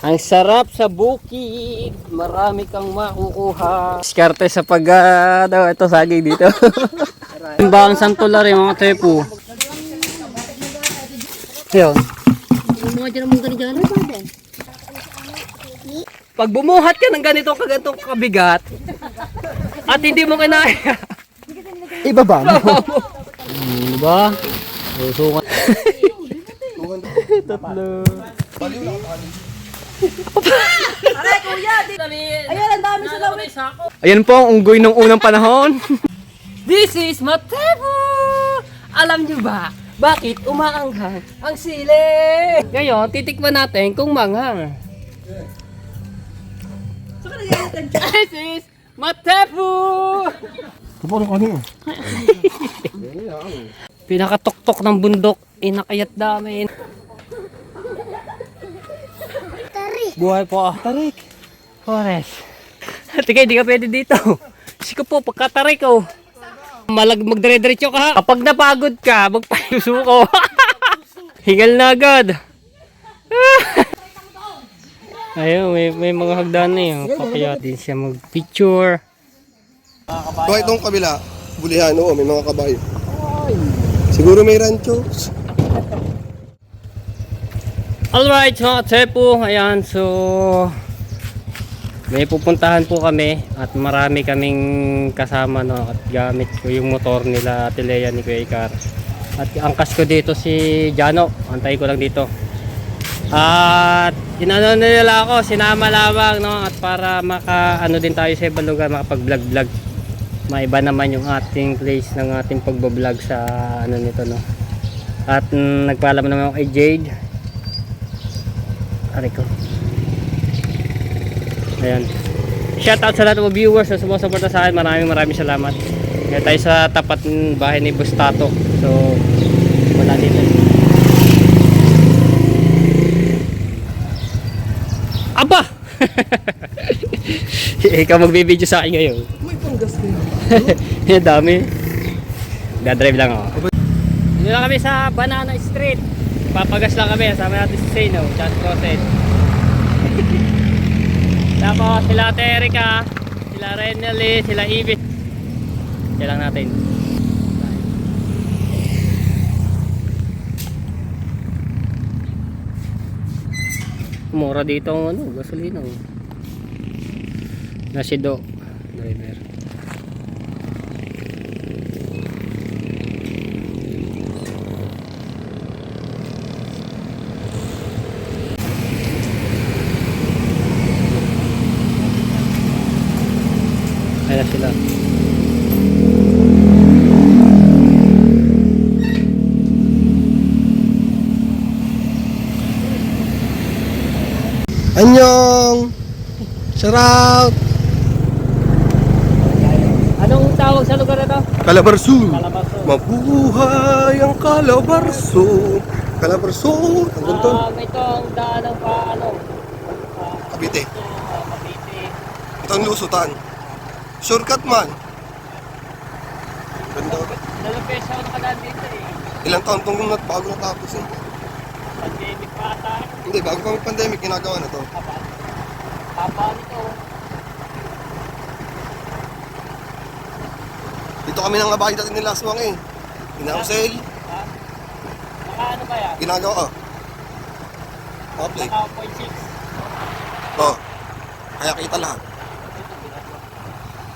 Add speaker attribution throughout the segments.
Speaker 1: Ang sarap sa bukid. Marami kang makukuha. Diskarte sa pag ito saging dito. Ang santulari mga tepo. Yun. Pag bumuhat ka ng ganitong kabigat at hindi mo kinaya,
Speaker 2: Ibaba mo.
Speaker 1: diba? Susungan. Tatlo.
Speaker 3: Aray, kuya! Ayan, ang dami sa lawit.
Speaker 1: Ayan po ang unggoy ng unang panahon. This is Matepo! Alam nyo ba, bakit umaanghang ang sili? Ngayon, titikman natin kung manghang. This is Matepo! Pinakatuktok ng bundok, inakayat namin. Buhay po. Tarik. Forest. Tika, hindi ka pwede dito. Siko po, pagkatarik ko. Magdire-diretso ka. Kapag napagod ka, magpayusuko. Hingal na agad. Ayun, may mga hagdan na yun. Papayat din siya mag-picture.
Speaker 2: So itong kabila, bulihan, oo, may mga kabayo. Siguro may rancho.
Speaker 1: Alright mga Tepo, ayan, so may pupuntahan po kami at marami kaming kasama, no, at gamit ko yung motor nila Ate Lea ni Kuya Icar. At angkas ko dito si Jano, antay ko lang dito. At inano nila ako, sinama lamang, no, at para maka-ano din tayo sa ibang lugar, makapag-vlog-vlog. Maiba naman yung ating place ng ating pagbablog sa ano nito, no. At nagpaalam naman ako kay Jade. Ko. Ayan. Shout out sa lahat ng viewers na sumusuporta sa akin. Maraming salamat. Kaya tayo sa tapat ng bahay ni Bustato. So, wala dito. Aba! Ikaw magbibideo sa akin ngayon.
Speaker 2: May panggas kayo.
Speaker 1: Yan dami. Dadrive lang ako. Dito lang kami sa Banana Street. Papagas lang kami, sama natin si Seno, Just Process. Tapos sila Ate Erika, sila Renely, sila Ibit. Yan lang natin. Mura dito ang ano, gasolina. Nasido, driver. Ayan sila.
Speaker 2: Anyong! Shout out!
Speaker 1: Anong tawag sa lugar na to?
Speaker 2: Calabarzon!
Speaker 1: Calabarzon.
Speaker 2: Mabuhay ang Calabarzon! Calabarzon! Hanggang to.
Speaker 1: Itong daan ng paano?
Speaker 2: Cavite.
Speaker 1: Cavite.
Speaker 2: Itong lusutan. Shortcut man. Ganda.
Speaker 1: Dalawang peso ako nakadaan dito eh.
Speaker 2: Ilang taon itong bago natapos eh.
Speaker 1: Pandemic pa ata.
Speaker 2: Hindi, bago pa may pandemic, ginagawa na to.
Speaker 1: Haba nito.
Speaker 2: Dito kami nang nabahay dati nila aswang eh. Ginausel.
Speaker 1: Ha? Naka ano ba yan?
Speaker 2: Ginagawa ka. Okay.
Speaker 1: Naka 0.6.
Speaker 2: Oh. Kaya kita lahat.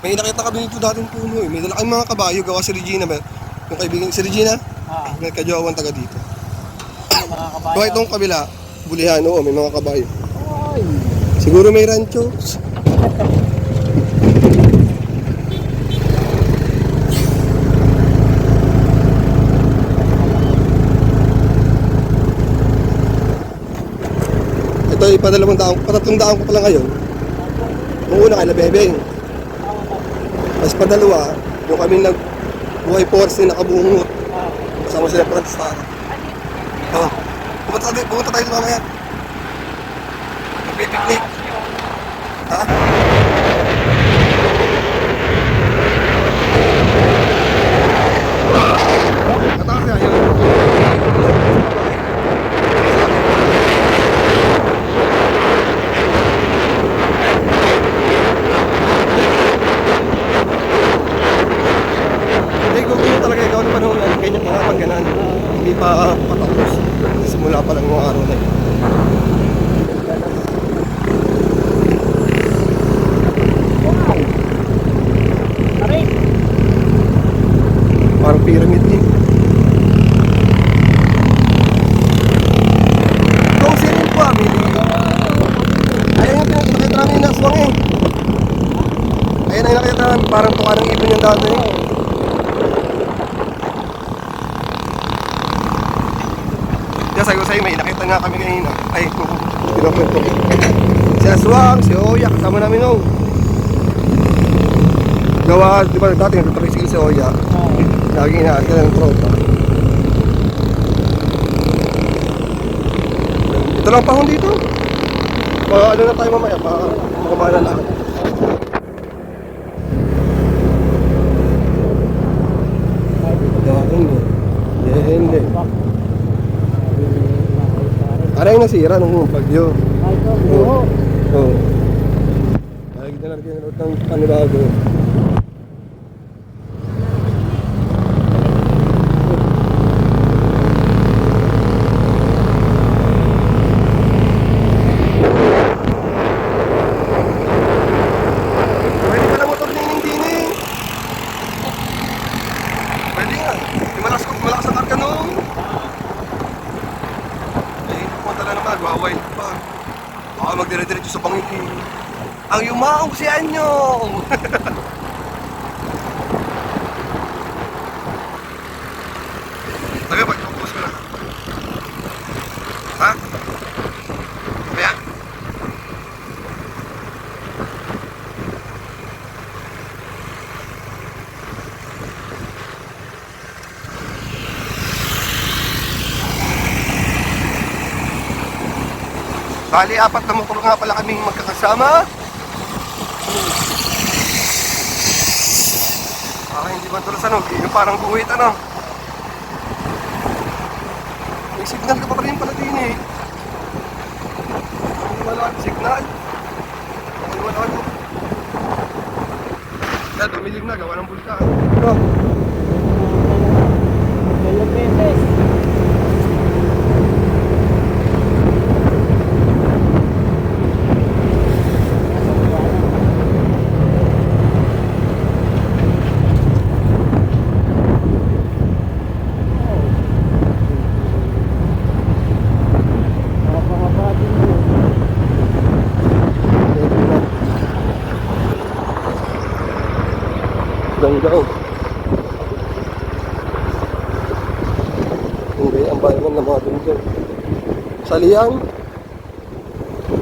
Speaker 2: May nakita kami dito dating puno eh. May dala kayong mga kabayo, gawa si Regina ba? Yung kaibigan si Regina, may kajowan taga dito.
Speaker 1: Mga kabayo.
Speaker 2: So itong kabila, bulihan, oo, may mga kabayo. Siguro may rancho. Ito ay patatlong daang ko pala ngayon. Nung una kay Labebeng. Mas padalawa, yung kami nagbuhay force na nakabungot. Kasama sila Franstar. Oh, pumunta tayo sa mamaya. Magpipiknik. Ha? Katakas na yun. parang tuka ng ibon yung dati. Kaya sabi ko sa'yo, may nakita nga kami kanina. Ay, pinakwento ko. Si Aswang, si Oya, kasama namin nung. Gawa, di ba dati nagtatricycle si Oya. Lagi inaan ka ng tropa. Ito lang pahon dito. Ano na tayo mamaya, makamana lahat. Hindi. Parang nasira nung bagyo. Oo. Oo. Lagi na lagi na ng panibago. Pwede pala motor nining-dining. Pwede nga. Malakas ang karga nung. Punta na naman, nagwawild pa. Baka magdire-diretso sa pangiti. Ang yumaong si Anyong! Taga, pag-focus ko na. Ha? Kaya? Bali, 4 na motor nga pala kaming magkakasama. Parang hindi ba tulos ano, yung parang buwit ano. May signal ka pa rin pala din eh. Wala ang signal. Wala ano. Kaya dumilig na, gawa ng bulkan. Ano? Ganda oh. Hindi, ang bayan ng mga bundok. Saliang.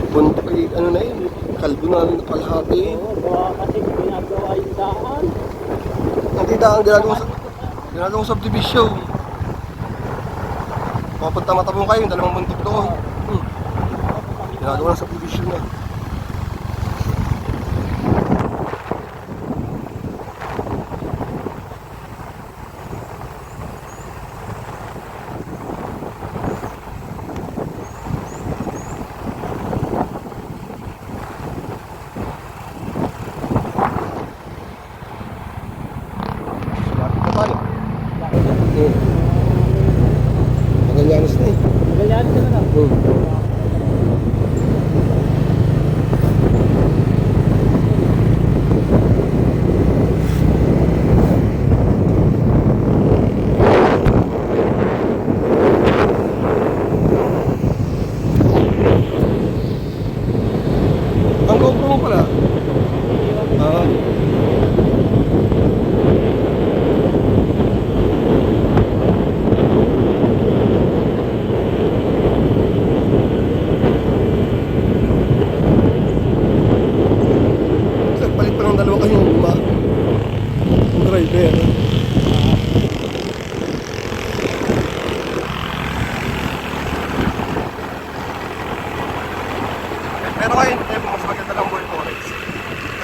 Speaker 2: Bundok ay ano na yun. Kalbo na kalahati.
Speaker 1: Oo, baka kasi ginagawa yung daan.
Speaker 2: Hindi daan ginagawang subdivision. Mapunta matabong kayo, yung dalawang bundok doon. Ginagawa ng subdivision na. Magallanes na eh.
Speaker 1: Magallanes ka na lang.
Speaker 2: Ang GoPro mo pala? Palit pa ng dalawa kayo, diba? Ang driver. Pero ngayon, mas maganda lang World Forest.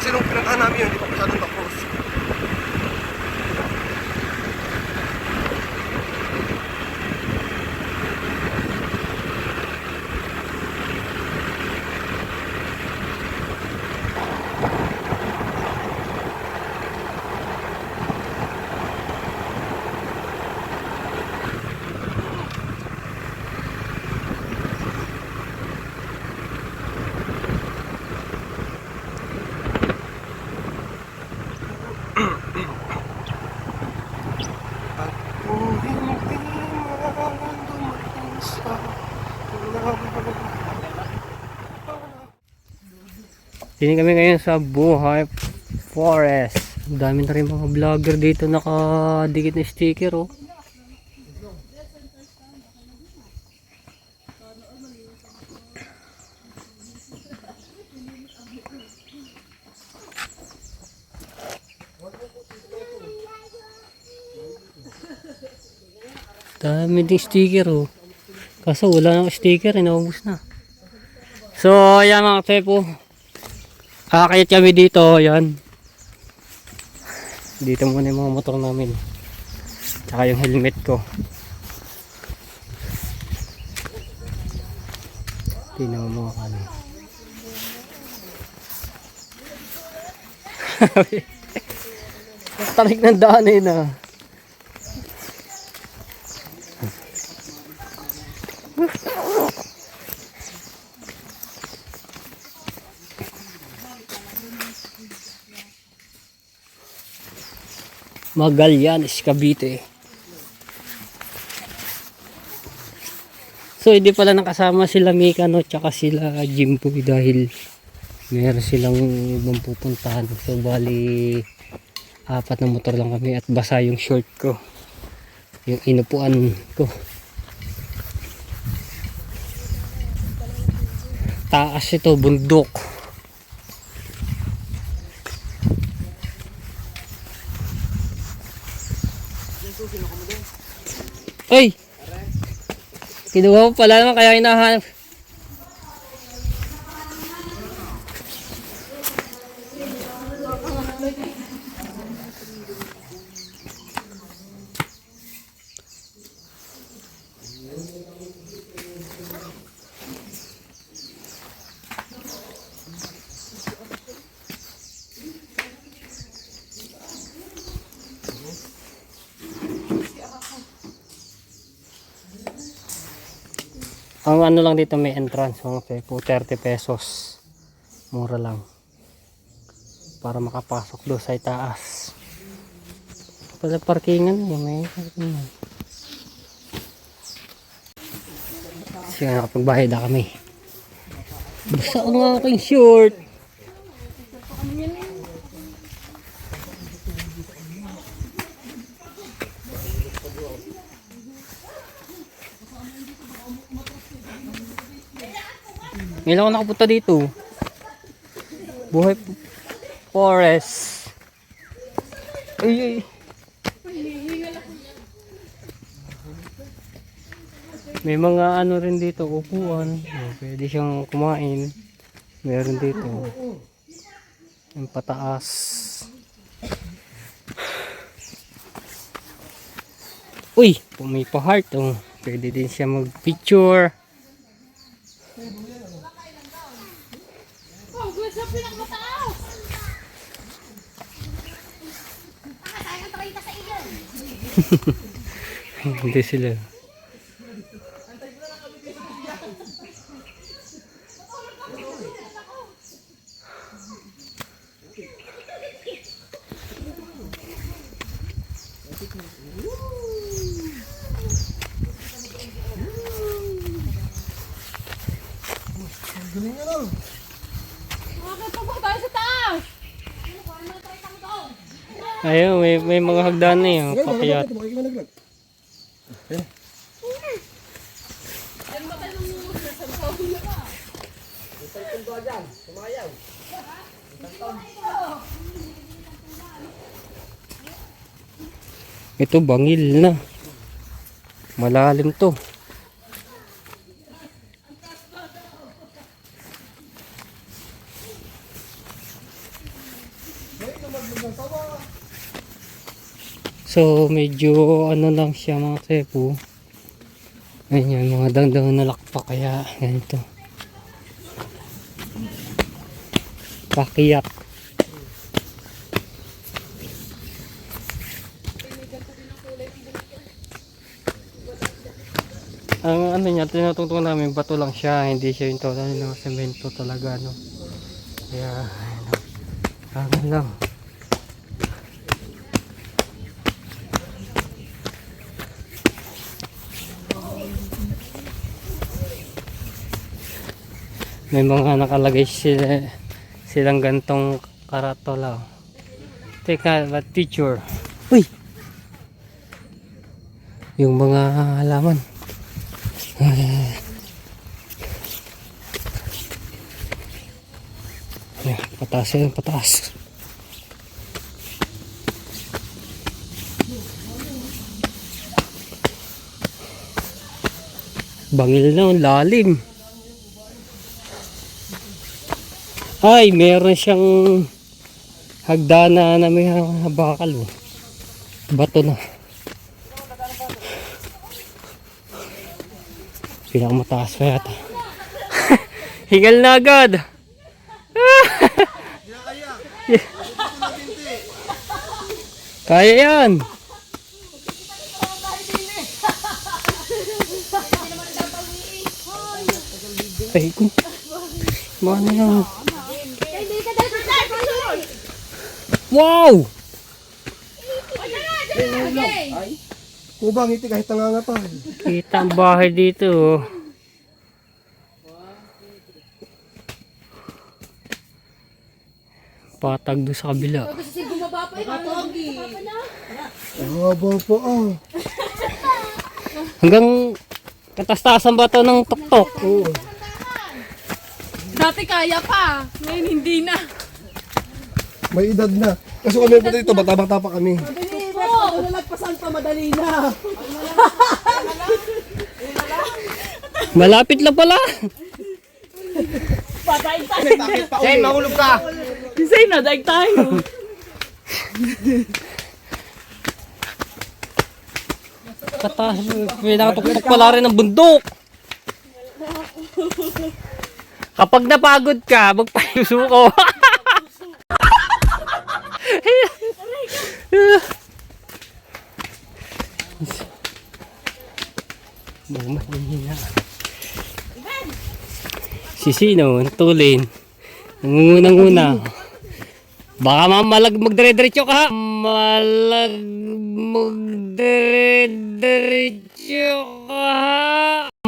Speaker 2: Kasi nung pinuntahan namin yun, hindi pa masyadong tapos.
Speaker 1: Sini kami ngayon sa Buhay Forest. Ang dami na rin mga vlogger dito nakadikit na sticker oh. Dami ding sticker oh. Kaso wala nang sticker, inaubos na. So ayan mga Pepo. Akakit kami dito, ayan. Dito muna yung mga motor namin. Tsaka yung helmet ko. Tingnan mo mga kano. Tarik ng daan eh na. Magallanes, Cavite. So hindi pala nakasama sila Mikano tsaka sila Jimboy dahil meron silang ibang pupuntahan. So bali 4 na motor lang kami at basa yung short ko, yung inupuan ko. Taas ito, bundok. Ay! Kinuha mo pala naman kaya hinahanap. Ang ano lang dito may entrance mga Pepo, 30 pesos. Mura lang. Para makapasok doon sa itaas. Pala parkingan yung may parkingan. Siya nakapagbayad na kami. Basta ang aking short. Ngayon ako nakapunta dito. Buhay Forest. Ay, ay. May mga ano rin dito, upuan. Pwede siyang kumain. Meron dito. Yung pataas. Uy, may pa-heart. Oh. Pwede din siya mag-picture. Hindi sila. Ayun, may mga hagdan na yun. Pakyat. Ito bangil na. Malalim to. So medyo ano lang siya mga Pepo. Ayan mga dangdang nalakpak kaya ganito. Pakyat. Ang ano niya, tinutungtong namin bato lang siya, hindi siya yung total ng semento talaga no. Kaya ano lang. May mga nakalagay silang gantong karatola. Teka, what teacher? Uy! Yung mga halaman. Ayan, pataas yan, pataas. Bangil na, ang lalim. Ay, meron siyang hagdana na may bakal. Oh. Bato na. Pinakamataas pa yata. Hingal na agad. Kaya yan. Ay, kung mana yan. Wow!
Speaker 2: Kubang iti kahit nangangapal.
Speaker 1: Kita ang bahay dito. Oh. Patag doon sa kabila.
Speaker 2: Haba po ah.
Speaker 1: Hanggang katastasan ba ito ng tuktok?
Speaker 2: Oo.
Speaker 3: Dati kaya pa. Ngayon hindi na.
Speaker 2: May edad na. Kasi kami po dito, bata-bata pa kami.
Speaker 3: Ano nagpasan pa madali na.
Speaker 1: Malapit lang pala.
Speaker 3: Patay tayo.
Speaker 2: Say, mahulog ka!
Speaker 3: Say na, daig tayo.
Speaker 1: Kataas, pinakatuktok pala rin ng bundok. Kapag napagod ka, magpayusuko. Si Sino, natulin. Nangungunang-una. Baka magdire-diretso ka ha.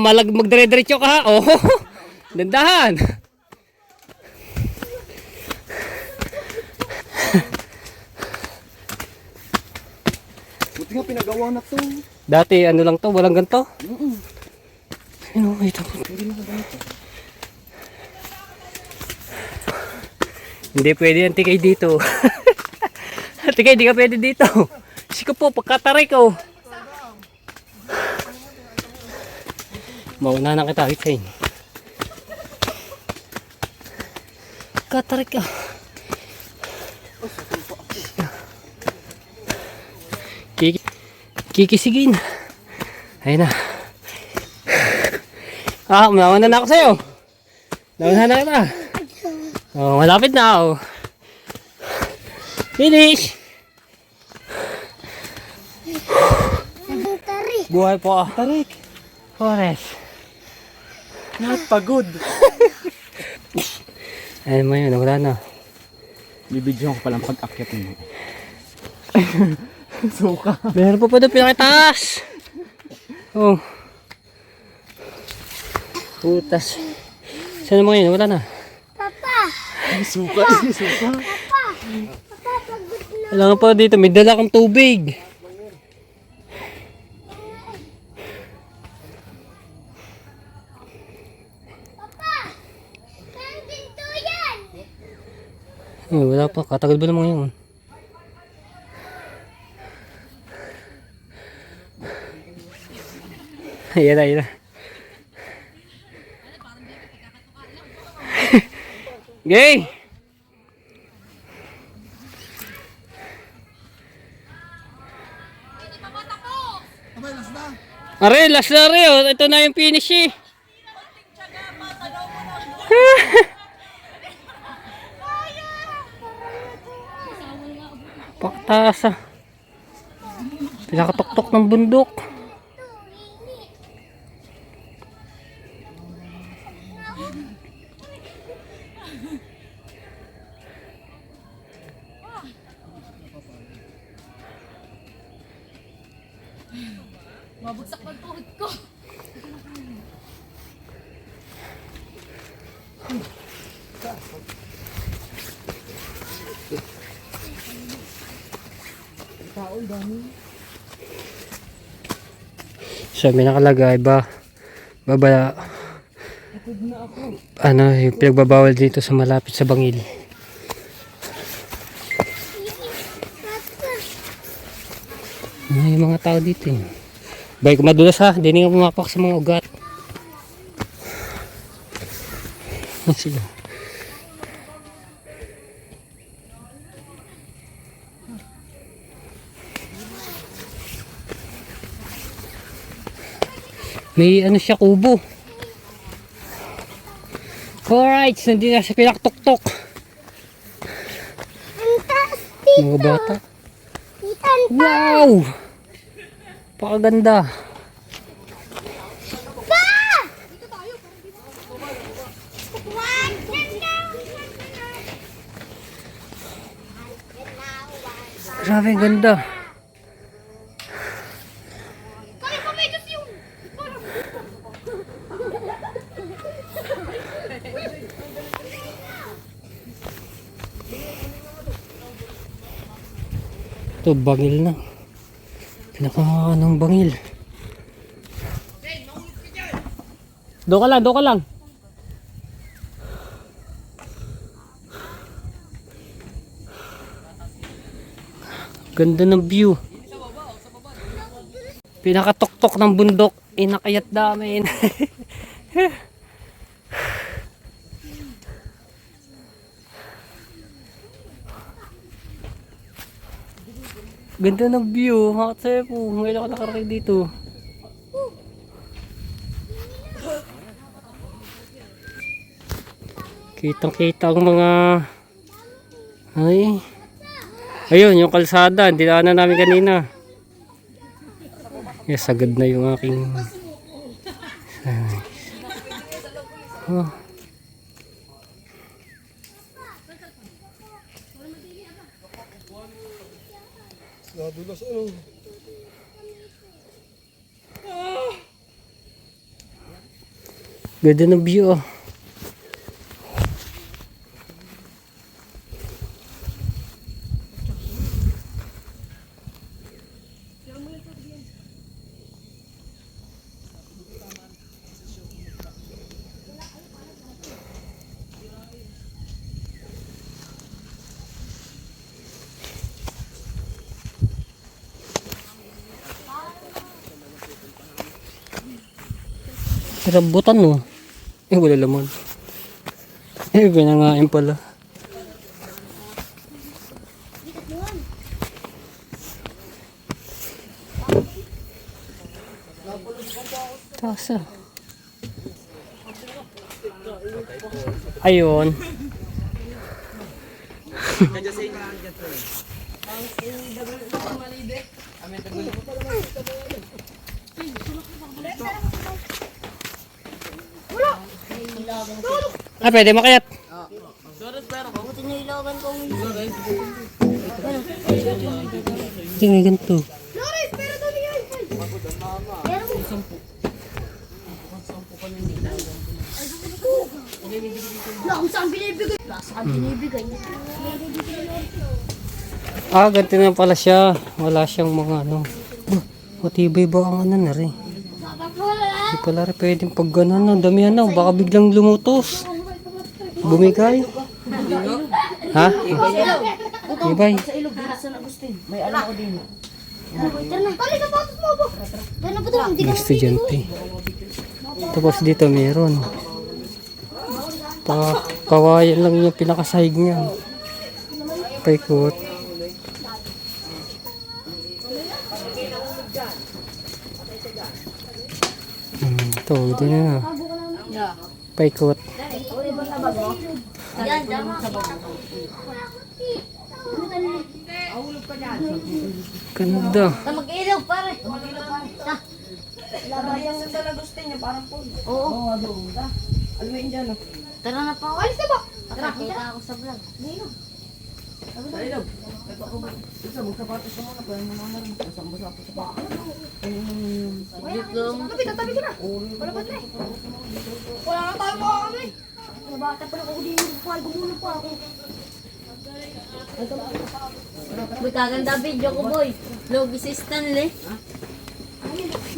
Speaker 1: Magdire-diretso ka ha. Oh, dandahan.
Speaker 2: Buti nga pinagawa na to.
Speaker 1: Dati ano lang to, walang ganito. Ano, ito. Hindi pwede ang tikay dito. Tikay, hindi ka pwede dito. Siko po, pagkataray ko. Mauna na kita, Tikay. Kataray ka. Kikisigin. Ayun na. Unawan na ako sa'yo. Unawan na kita. Oh, malapit na ako. Finish! Buhay po. Tarik. Forest.
Speaker 2: Napagod.
Speaker 1: Ayun mo yun, wala na.
Speaker 2: Bibidyo ko palang pag-akyat mo. Suka.
Speaker 1: Meron pa pa doon pinakitaas. Oh. Putas. Saan mo yun? Wala na.
Speaker 2: Suka. Suka.
Speaker 1: Wala pa dito. May dala kang tubig. Wala pa. Katagal ba naman yun? Ayan na, ayan na. Gay! Are, last na rin. Oh. Ito na yung finish eh. Pakataas ah. Pinakatuktok ng bundok.
Speaker 3: Mabugsak ng tuhod ko.
Speaker 1: So may nakalagay ba ano yung pinagbabawal dito sa malapit sa bangil. May mga tao dito eh. Bay ko madulas ha, hindi nga pumapak sa mga ugat. Sige. May ano siya, kubo. Alright, nandito na siya pinaktuktok. Mga bata. Wow! Pakaganda. Grabe, ganda. Ito, bangil na. Pinaka-anong bangil. Doon ka lang, doon ka lang. Ganda ng view. Pinakatuktok ng bundok. Inakayat namin. Ganda ng view. Makasaya po. Ngayon ako nakarating dito. Kitang kita ang mga ay ayun yung kalsada. Dinaanan namin kanina. Yes, agad na yung aking oh.
Speaker 2: Nadulas ano.
Speaker 1: Ganda ng view oh. Rambutan no. Wala laman. Pinangain pala. Tasa. Ayun. Ah, pwede makayat.
Speaker 3: Buti na ilagan ko.
Speaker 1: Tingnan ganito.
Speaker 3: Flores, pero dali yan. Wala kung saan binibigay. Wala saan binibigay.
Speaker 1: Ah, ganito na pala siya. Wala siyang mga ano. Matibay ba ang ano na rin? Hindi pala rin pwedeng pag gano'n. No? Damihan na. Baka biglang lumutos. Bumigay. Ha? Ibay.
Speaker 3: Sa ilog, dito San Agustin. May alam ko din. Tara na. Tali, sapatos mo ba? Tara na ba ito? Hindi
Speaker 1: Mga estudyante. Tapos dito meron. Kawayan lang yung pinakasahig niya. Paikot. Ito, doon na. Paikot.
Speaker 3: Yan, dyan.
Speaker 1: Ganda.
Speaker 3: Mag-ilaw, pare. Ta.
Speaker 4: Labayan sa San Agustin niya, parang po.
Speaker 3: Oo.
Speaker 4: Alawin dyan, no?
Speaker 3: Tara na pa. Alis na ba? Tara, kita ako sa vlog.
Speaker 4: Sa ilog. Isa, magsapatos ka muna. Kaya mo naman. Kasama-basa po sa baka.
Speaker 3: Tabi ka na. Wala ba na eh? Wala na tayo mga kami. Bata pa lang ako din. Gumulong pa ako. May kaganda video ko, boy. Logi si Stanley.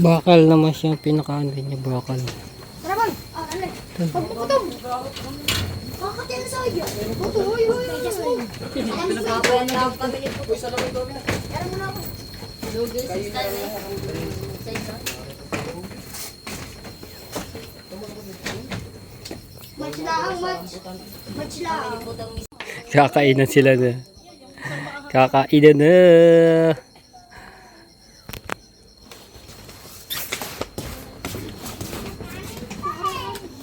Speaker 1: Bakal naman siya, pinakaano niya, bakal.
Speaker 3: Tara, Bal. Ano? Pagpukutom. Kakatin sa iyo. Puto, uy. Pinagpapayan na ako kami ni Puto. Tara mo na ako. Logi si Stanley. Sa isa. Match lang, match. Match lang.
Speaker 1: Kakainan sila na. Kakainan na.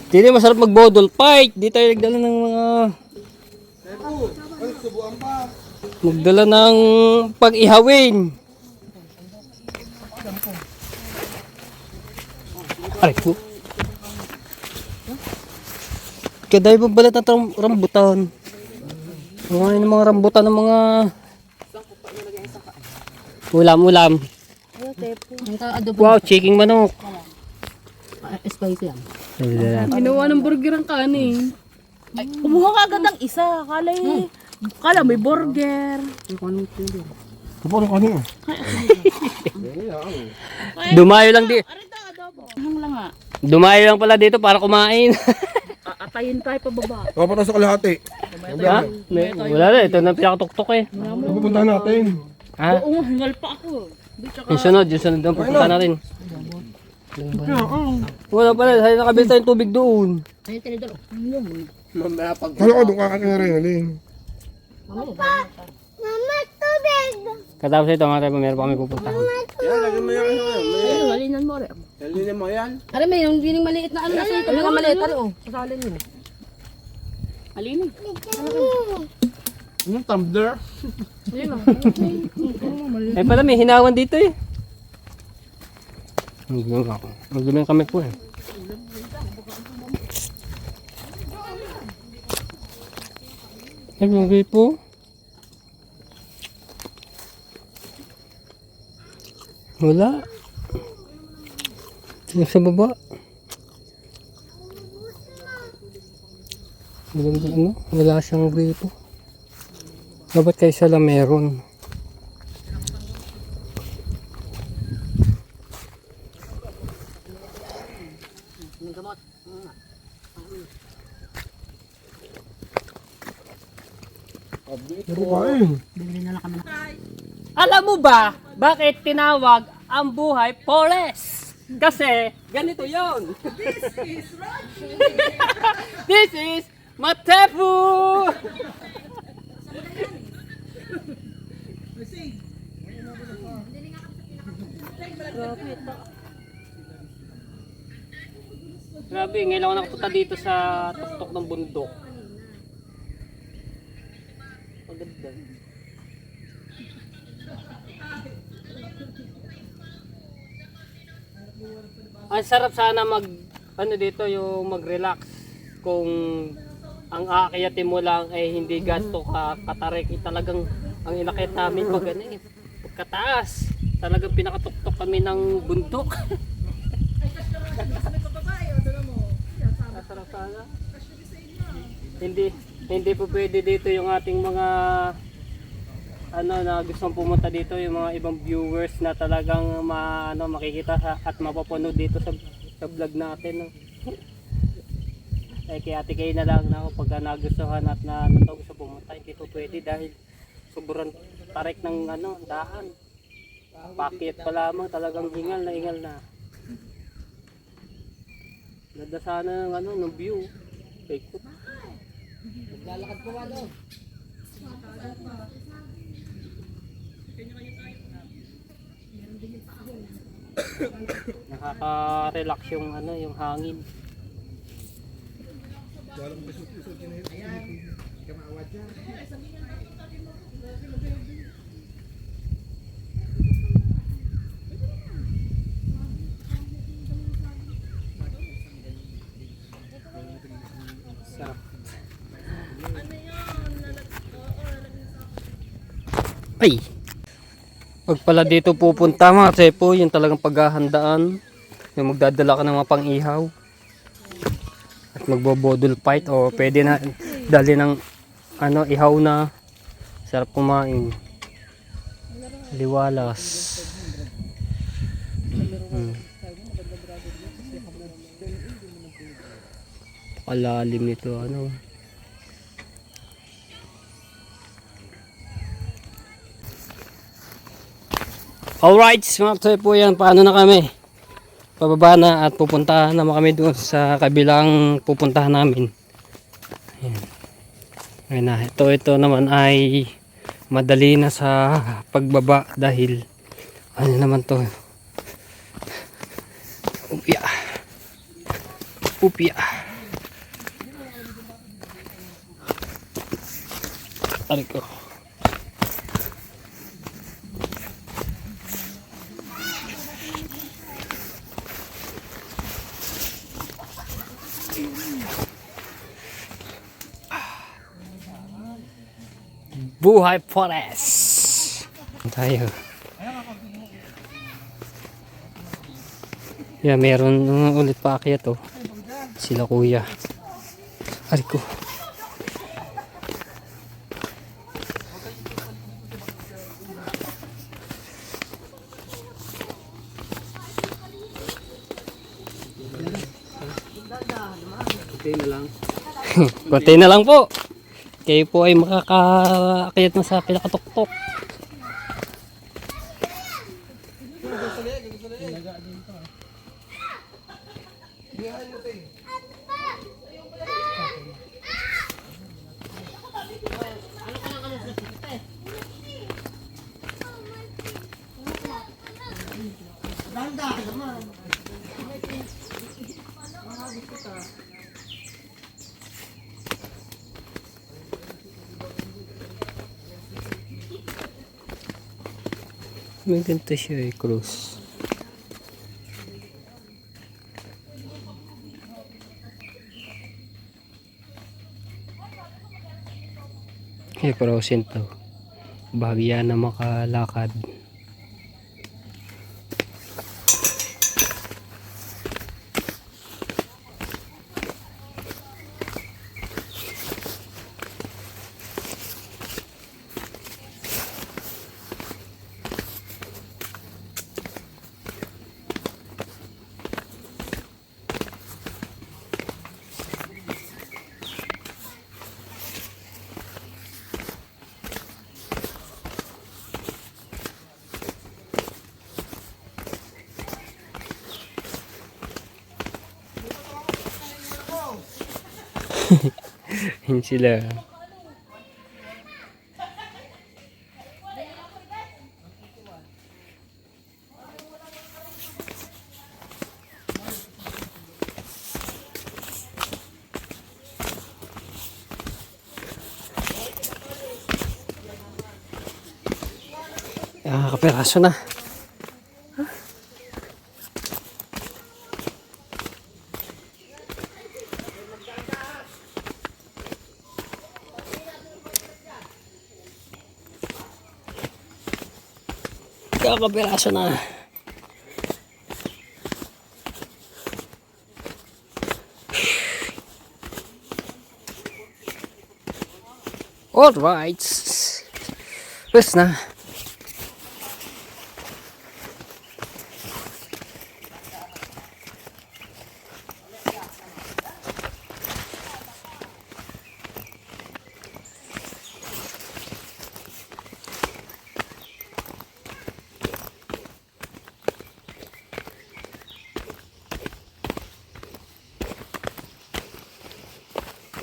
Speaker 1: Hindi masarap mag-bodol fight. Di tayo nagdala ng mga... Magdala ng pag-ihawin. Aray po. Kaya ba balat ng rambutan? Mga mga rambutan ng mga... Ulam-ulam. Wow, chicken manok.
Speaker 4: Spicy yan.
Speaker 5: Ginawa ng burger ang kanin. Ay, kumuha ka agad ng isa. Kala may burger.
Speaker 2: Kapag ano kanina?
Speaker 1: Dumayo lang di.
Speaker 5: Hang lang nga.
Speaker 1: Dumayo lang pala dito para kumain.
Speaker 5: Atayin tayo pababa.
Speaker 2: Kapag sa kalahati.
Speaker 1: Ha? Wala na, ito na pinakatuktok eh.
Speaker 2: Pupuntahan natin.
Speaker 1: Ha?
Speaker 5: Oo, hingal pa ako.
Speaker 1: Yung sunod doon pupunta natin. Wala pala, sa'yo nakabili tayong tubig doon.
Speaker 3: Ayun, tinidor.
Speaker 2: Kala ko doon kakakin na rin, Aling.
Speaker 3: Mama, tubig!
Speaker 1: Katapos ito, mga tayo, meron pa kami pupuntahan.
Speaker 5: Ayun, halinan mo rin.
Speaker 3: Aray, may yung gining maliit na ano na sa'yo. Yung maliit, ano? Sasalin mo.
Speaker 5: Halinan.
Speaker 2: Yung tumbler?
Speaker 1: Eh pala, may hinawan dito eh. Magduming kami po eh. Nagduming po. Wala. Yung sa baba. Wala siyang gripo. Dapat kayo sila meron.
Speaker 2: Pero kain.
Speaker 1: Alam mo ba bakit tinawag ang buhay forest? Kasi ganito yon. This is Matepu. Grabe, ngayon ako nakapunta dito sa tuktok ng bundok. Maganda. Ang sarap sana ano dito yung mag-relax kung ang aakyatin mo lang ay hindi ganto katarik. Talagang ang inakyat namin pag ano eh, pagkataas. Talagang pinakatuktok kami ng bundok. Sarap sana. Hindi po pwede dito yung ating mga na gustong pumunta dito, yung mga ibang viewers na talagang makikita at mapapanood dito sa vlog natin. No? Eh kaya kayo na lang na pag nagustuhan at gusto pumunta, hindi po pwede dahil sobrang tarik ng daan. Pakit pa lamang, talagang hingal na. Ganda sana ng view. Ikot.
Speaker 4: Lalakad po ano?
Speaker 1: Nakaka-relax yung yung hangin. Sarap. Ay! Pag pala dito pupunta mga tsepo, yung talagang paghahandaan, yung magdadala ka ng mga pang-ihaw at magbo-bodle fight o pwede na dali ng ihaw na sarap kumain. Liwalas. Palalim nito ano. Alright, mga toy po yan. Paano na kami? Pababa na at pupunta naman kami doon sa kabilang pupuntahan namin. Ayan. Ayan na. Ito naman ay madali na sa pagbaba dahil ano naman to. Upya. Upya. Aray ko. Buhay Forest. Tayo. Yeah, meron ulit pa akyat to. Sila kuya. Ari ko. Konti na lang. Konti na lang po. Kayo po ay makakaakyat na sa pinakatuktok. May ganito siya eh, cruise. Eh, crossing to. Bahagya na makalakad. Yun sila. Kaperaso na. Kakapiraso na. Alright. Bus na.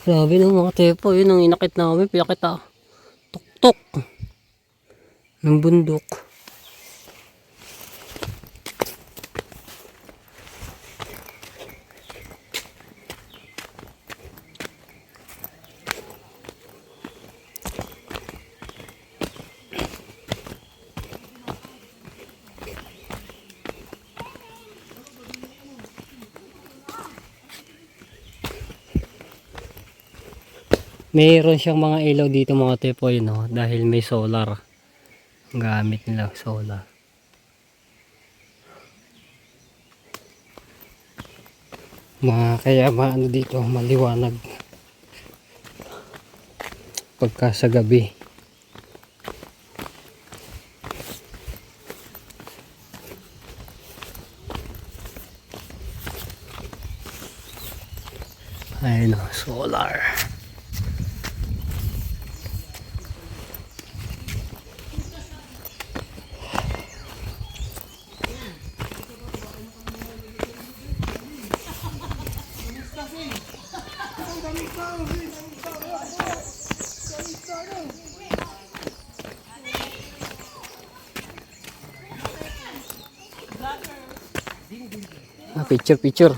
Speaker 1: Grabe ng mga tepo, yun ang inakit namin, pinakit tuktok ng bundok. Mayroon siyang mga ilaw dito mga tepoy, no? Dahil may solar. Gamit nila solar. Kaya maano dito, maliwanag. Pagka sa gabi. Picture, picture.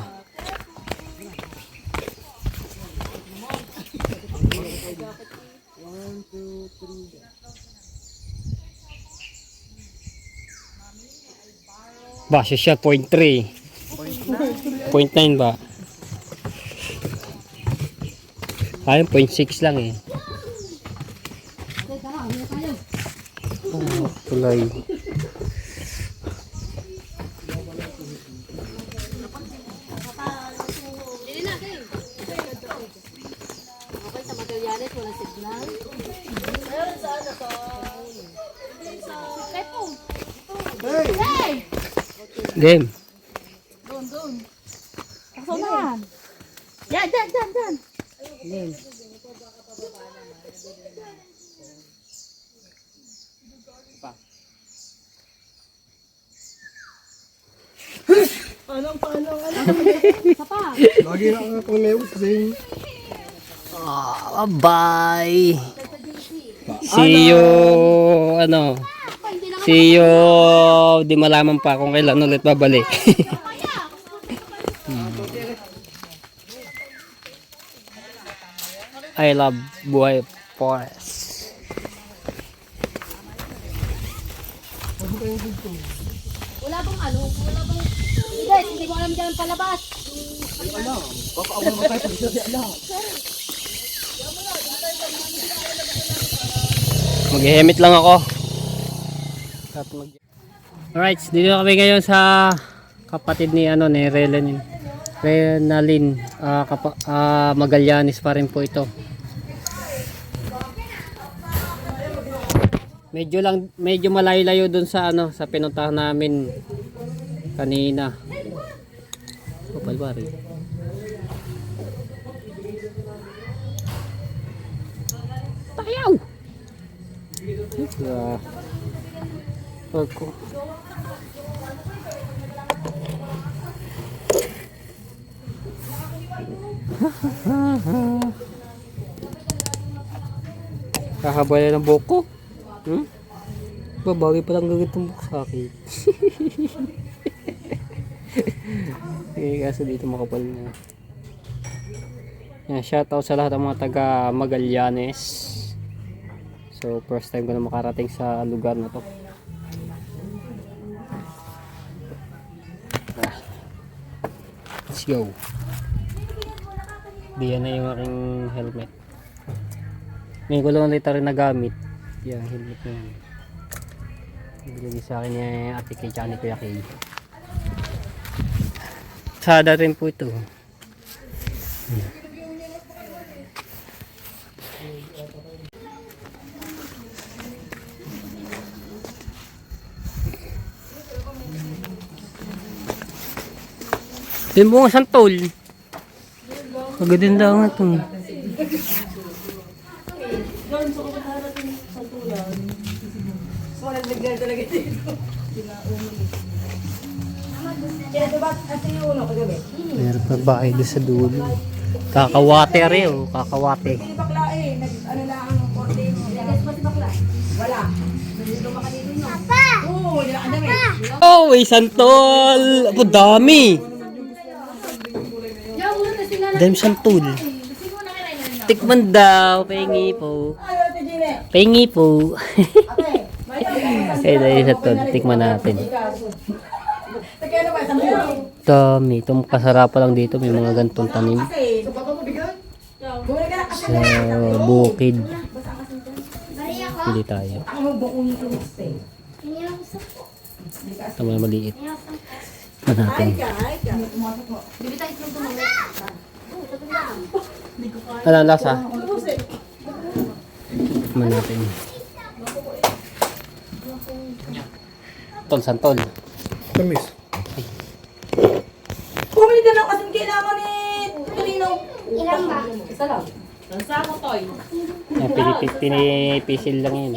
Speaker 1: Ba, siya 0.3. 0.9 ba? Ayun, 0.6 lang eh. Oh, tulay. Game.
Speaker 5: Kasamaan. Yan, yan, yan, yan.
Speaker 2: Lagi na ako pang news kasi
Speaker 1: Bye. See you, ano, see you, di malaman pa kung kailan ulit babalik. I love Buhay Forest.
Speaker 3: Wala bang ano? Wala bang... Guys, hindi mo alam dyan palabas.
Speaker 1: Mag-hemit lang ako. Alright, dito kami ngayon sa kapatid ni ano ni Renalyn. Magallanes pa rin po ito. Medyo malayo-layo dun sa ano sa pinuntahan namin kanina. Palbari. Tayaw. Ako. Kahabay ng buhok ko. Babagay palang gagawin buhok sa akin. Kaso dito makapal na. Yan, shoutout sa lahat ng mga taga Magallanes. So first time ko na makarating sa lugar na to. Let's go. Diyan na yung aking helmet. May ko lang dito rin nagamit. Yan, helmet na yan. Ibigay sa akin ni Ate Kay tsaka ni Kuya Kay. Sada rin po ito. Yung bunga santol. Maganda nga ito. Meron pa bahay doon sa dulo. Kakawate rin oh, kakawate. Oh, may santol! Apo, dami! Dami santol. Tikman daw, pengi po. Pengi po. Eh, dahil santol, tikman natin. Dami, itong kasarapan lang dito, may mga gantong tanim. Sa bukid. Pili tayo. Ito mga maliit. Ito natin. Ano ang lasa? Tikman natin. Tol, santol.
Speaker 2: tamis.
Speaker 4: Bumili ka lang kasi kailangan ni Pilino.
Speaker 3: Ilan ba?
Speaker 4: Isa lang.
Speaker 1: Pinipisil lang yun.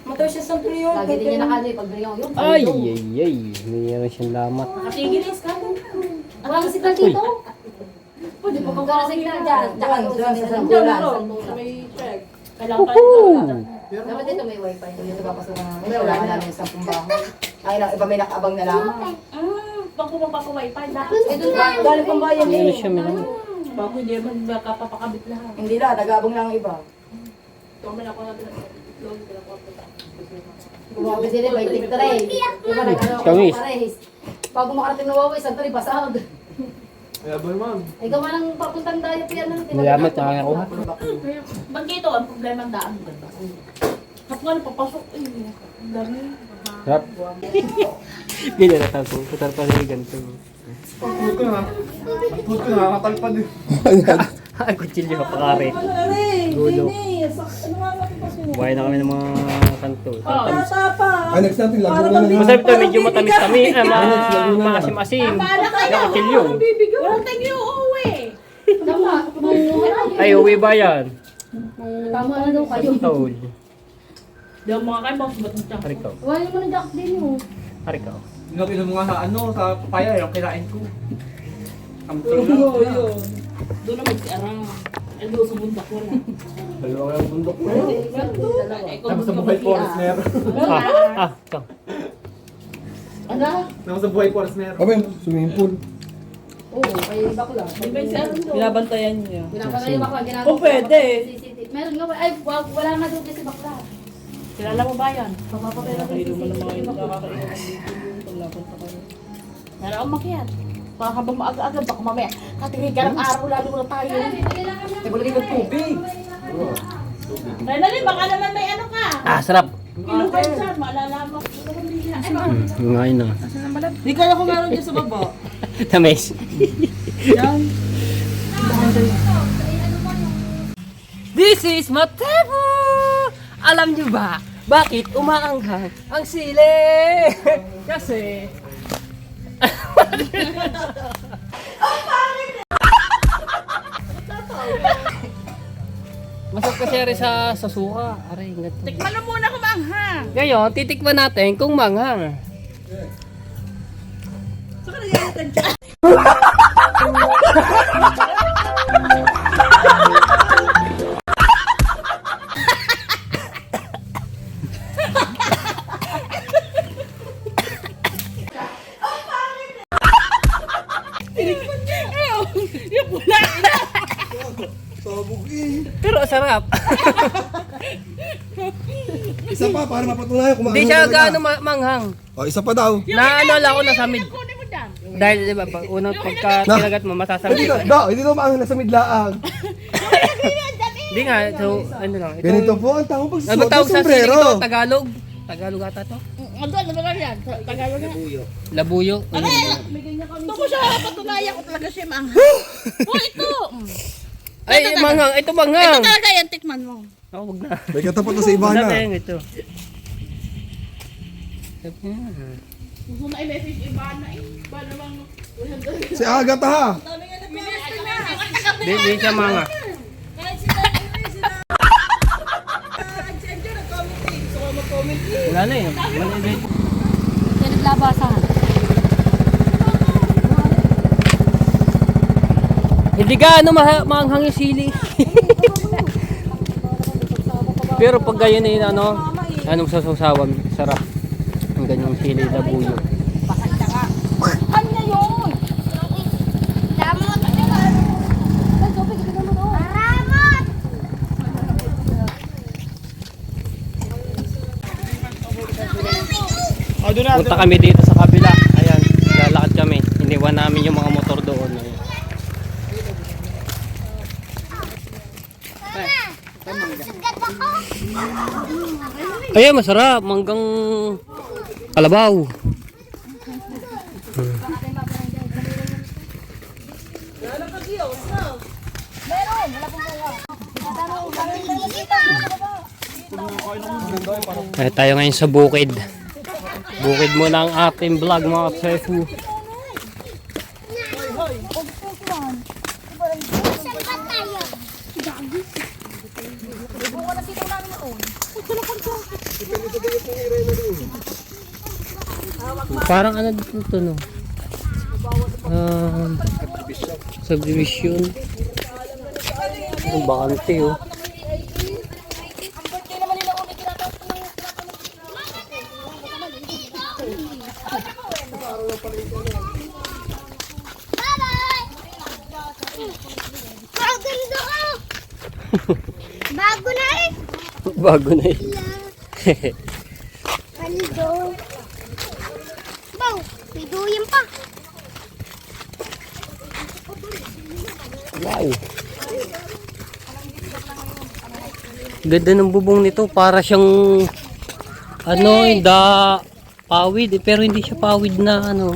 Speaker 4: Mataw siya sa Pilino.
Speaker 3: Lagi din niya nakali pag bigyan ko.
Speaker 1: Ay, ay, ay. Mayroon siyang lamat.
Speaker 4: Nakatigil yung skandal.
Speaker 3: Wala ka signal dito? Pwede pa kung wala signal dyan. Tsaka sa santulan.
Speaker 4: May check.
Speaker 3: Dapat dito may wifi. Dito papasok na. Wala namin sa pumbaho. Ay lang, iba may nakabang na lamang.
Speaker 5: Bang pumapapaway-fi lahat.
Speaker 3: Ito na. Galing pang bayan
Speaker 1: Ano
Speaker 3: eh.
Speaker 1: siya, minang?
Speaker 5: Bago hindi naman makapapakabit lahat.
Speaker 4: Hindi na, nagabong lang ang iba.
Speaker 5: Tumaman ako na
Speaker 3: Bumabi sila, may tigtray. Diba nag-ano
Speaker 1: Kamis.
Speaker 3: parehis. Pag makarating na wawa, isang tari basag.
Speaker 2: Kaya ba ma'am?
Speaker 3: Ay, gawa ng papuntang dayo pa yan.
Speaker 1: Mayamat na ako.
Speaker 5: Pag ito, ang problema ang daan. Kapag nga napapasok, eh. Ang dami.
Speaker 1: Sarap. Ganyan na tapo. Putar pa rin ganito.
Speaker 2: Puto na. Puto na, nakakalpad eh.
Speaker 1: Ay, kutsilyo, pakari. Gulo. Buhay na kami ng mga kanto. Tamis.
Speaker 2: Ay, next natin, Laguna na.
Speaker 1: Masarap ito, medyo matamis-tamis. Maasim-asim. Yung kutsilyo.
Speaker 5: Walang thank you, uwi.
Speaker 3: Tama.
Speaker 1: Ay, uwi ba yan?
Speaker 3: Tama na daw kayo.
Speaker 1: Tol.
Speaker 5: Di ako makakain, boss. Ba't mo siya?
Speaker 1: Harikaw.
Speaker 3: Wala mo na jack din mo.
Speaker 1: Harikaw.
Speaker 4: Inom mo nga sa ano, sa papaya, yung kinain ko. Ang
Speaker 5: Oo, yun. Doon na mag-arang. Eh, doon sa bundok wala.
Speaker 2: Dalawa yung bundok mo.
Speaker 5: Tapos
Speaker 2: Sa buhay forest meron.
Speaker 1: Ito.
Speaker 5: Ano?
Speaker 2: Tapos sa buhay forest meron. Abay, swimming pool.
Speaker 3: Oo, kay bakla.
Speaker 5: Di ba yung si Aaron doon?
Speaker 4: Binabantayan niya.
Speaker 3: Pinapagay yung bakla. ginagawa
Speaker 4: Kung pwede.
Speaker 3: CCTV. Meron nga ba? Ay, wala nga doon kasi bakla.
Speaker 5: Kilala mo ba yan?
Speaker 3: Papapakay lang
Speaker 4: Nakainom mo ng mga
Speaker 3: CCTV.
Speaker 4: ino, nakakainom dito. Paglapunta kayo.
Speaker 5: Meron akong makiyan. Baka habang maaga-aga, baka mamaya. Katingin ka ng araw, lalo na tayo.
Speaker 4: Tibulagay ng tubig.
Speaker 5: Renalyn, baka naman may ano ka.
Speaker 1: Sarap.
Speaker 5: Ilong ka dyan, maalala mo.
Speaker 1: Ngayon na.
Speaker 4: Hindi kaya kung meron dyan sa baba.
Speaker 1: Tamis.
Speaker 4: Yan.
Speaker 6: This is Matebo! Alam niyo ba, bakit umaanghang ang sili? Kasi... Masarap kasi rin sa suka. Aray, gato.
Speaker 5: Tikman mo muna kung maanghang.
Speaker 6: Ngayon, titikman natin kung manghang.
Speaker 5: Yung pula.
Speaker 2: Sabog eh.
Speaker 6: Pero sarap.
Speaker 2: Isa pa, para mapatunayan kung
Speaker 6: Hindi siya gaano manghang.
Speaker 2: O, isa pa daw.
Speaker 6: Na ano lang ako nasamid.
Speaker 5: Kunin mo dyan.
Speaker 6: Dahil di ba, pag unang pagka kinagat mo, masasamid
Speaker 2: Hindi
Speaker 6: ka.
Speaker 2: hindi daw maangang nasa midlaang.
Speaker 6: Hindi nga, so ano lang. Ito,
Speaker 2: Ganito po ang tawag pag
Speaker 6: ano ba tawag sa sili
Speaker 2: sombrero.
Speaker 6: ito? Tagalog? Tagalog ata to?
Speaker 5: Ano ba yan? Tagalog na.
Speaker 6: Labuyo?
Speaker 5: Ito ko siya patunayan ko talaga siya maanghang. Oh, ito.
Speaker 6: Ay, manghang. Ito manghang.
Speaker 5: Ito talaga yan, tikman mo.
Speaker 6: Ako, wag na.
Speaker 2: May katapat na sa iba na.
Speaker 6: Dati ito.
Speaker 5: Gusto na i-message iba na eh. Ba namang...
Speaker 2: Si Agatha ha.
Speaker 6: Di siya manga. Wala na eh. Maliit.
Speaker 3: Yan naglabasan.
Speaker 6: Hindi ka ano maanghang yung sili. Pero pag ganyan eh, ano, anong sasawan, sarap. Ang ganyang sili na buyo.
Speaker 3: Ano na yun? Damot! Aramot!
Speaker 1: Punta kami dito sa kabila. Ayan, lalakad kami. Iniwan namin yung mga motor doon. Ayan. Ayan, masarap. Manggang kalabaw. Tayo ngayon sa bukid. Bukid mo na ang ating vlog mga kapsefu. Parang ano dito no? Subdivision. Ang bakante oh.
Speaker 3: Bago na eh.
Speaker 1: Bago na eh.
Speaker 3: Paldo. Baw, may duyan pa.
Speaker 1: Wow. Ganda ng bubong nito. Para siyang ano, pawid eh, pero hindi siya pawid na ano.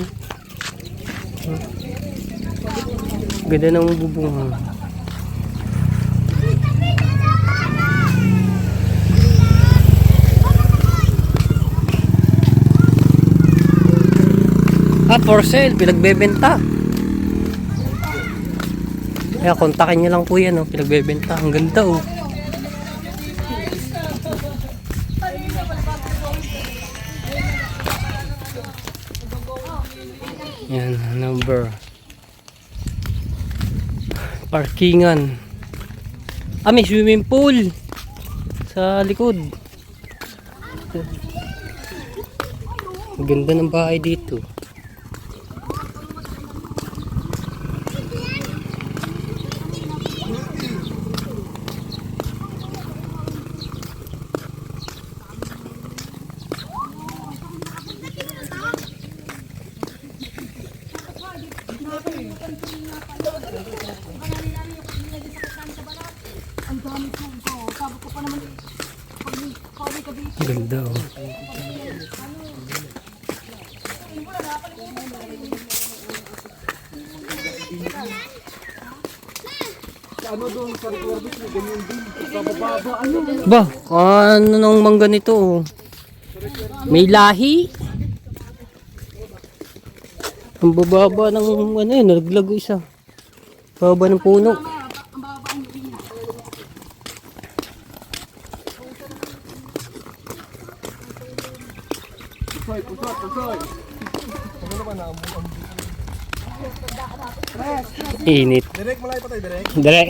Speaker 1: Ganda ng bubong. For sale, pinagbebenta. Kaya kontakin nyo lang po yan, oh, pinagbebenta. Ang ganda, oh. Yan, number. Parkingan. May swimming pool sa likod. Ang ganda ng bahay dito. Ganda, oh. Ba, ano nang mangga nito, oh. May lahi. Ang bababa ng ano yun, naglago isa. Baba ng puno. Init.
Speaker 2: Direk, malay pa tayo, direk.
Speaker 1: Direk.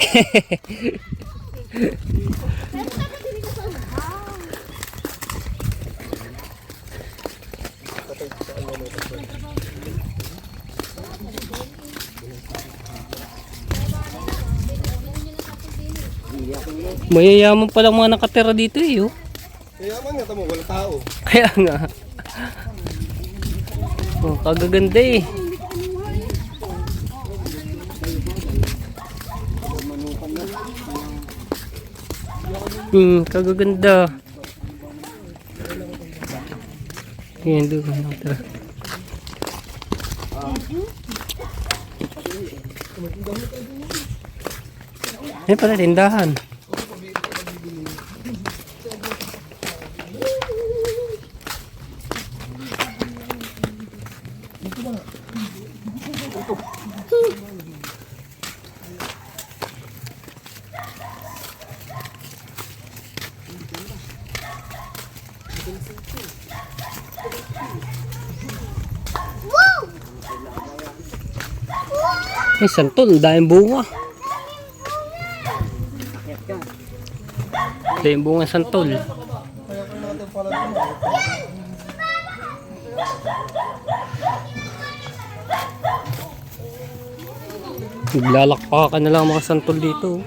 Speaker 1: Mayayaman palang mga nakatira dito eh, oh.
Speaker 2: Kaya man nga, tamo, walang tao.
Speaker 1: Kaya nga. Oh, kagaganda eh. Kagaganda. Yan doon. Tara. Yan pala, tindahan. Ay, santol, dahil bunga. Dahil bunga santol. Naglalakpakan na lang mga santol dito.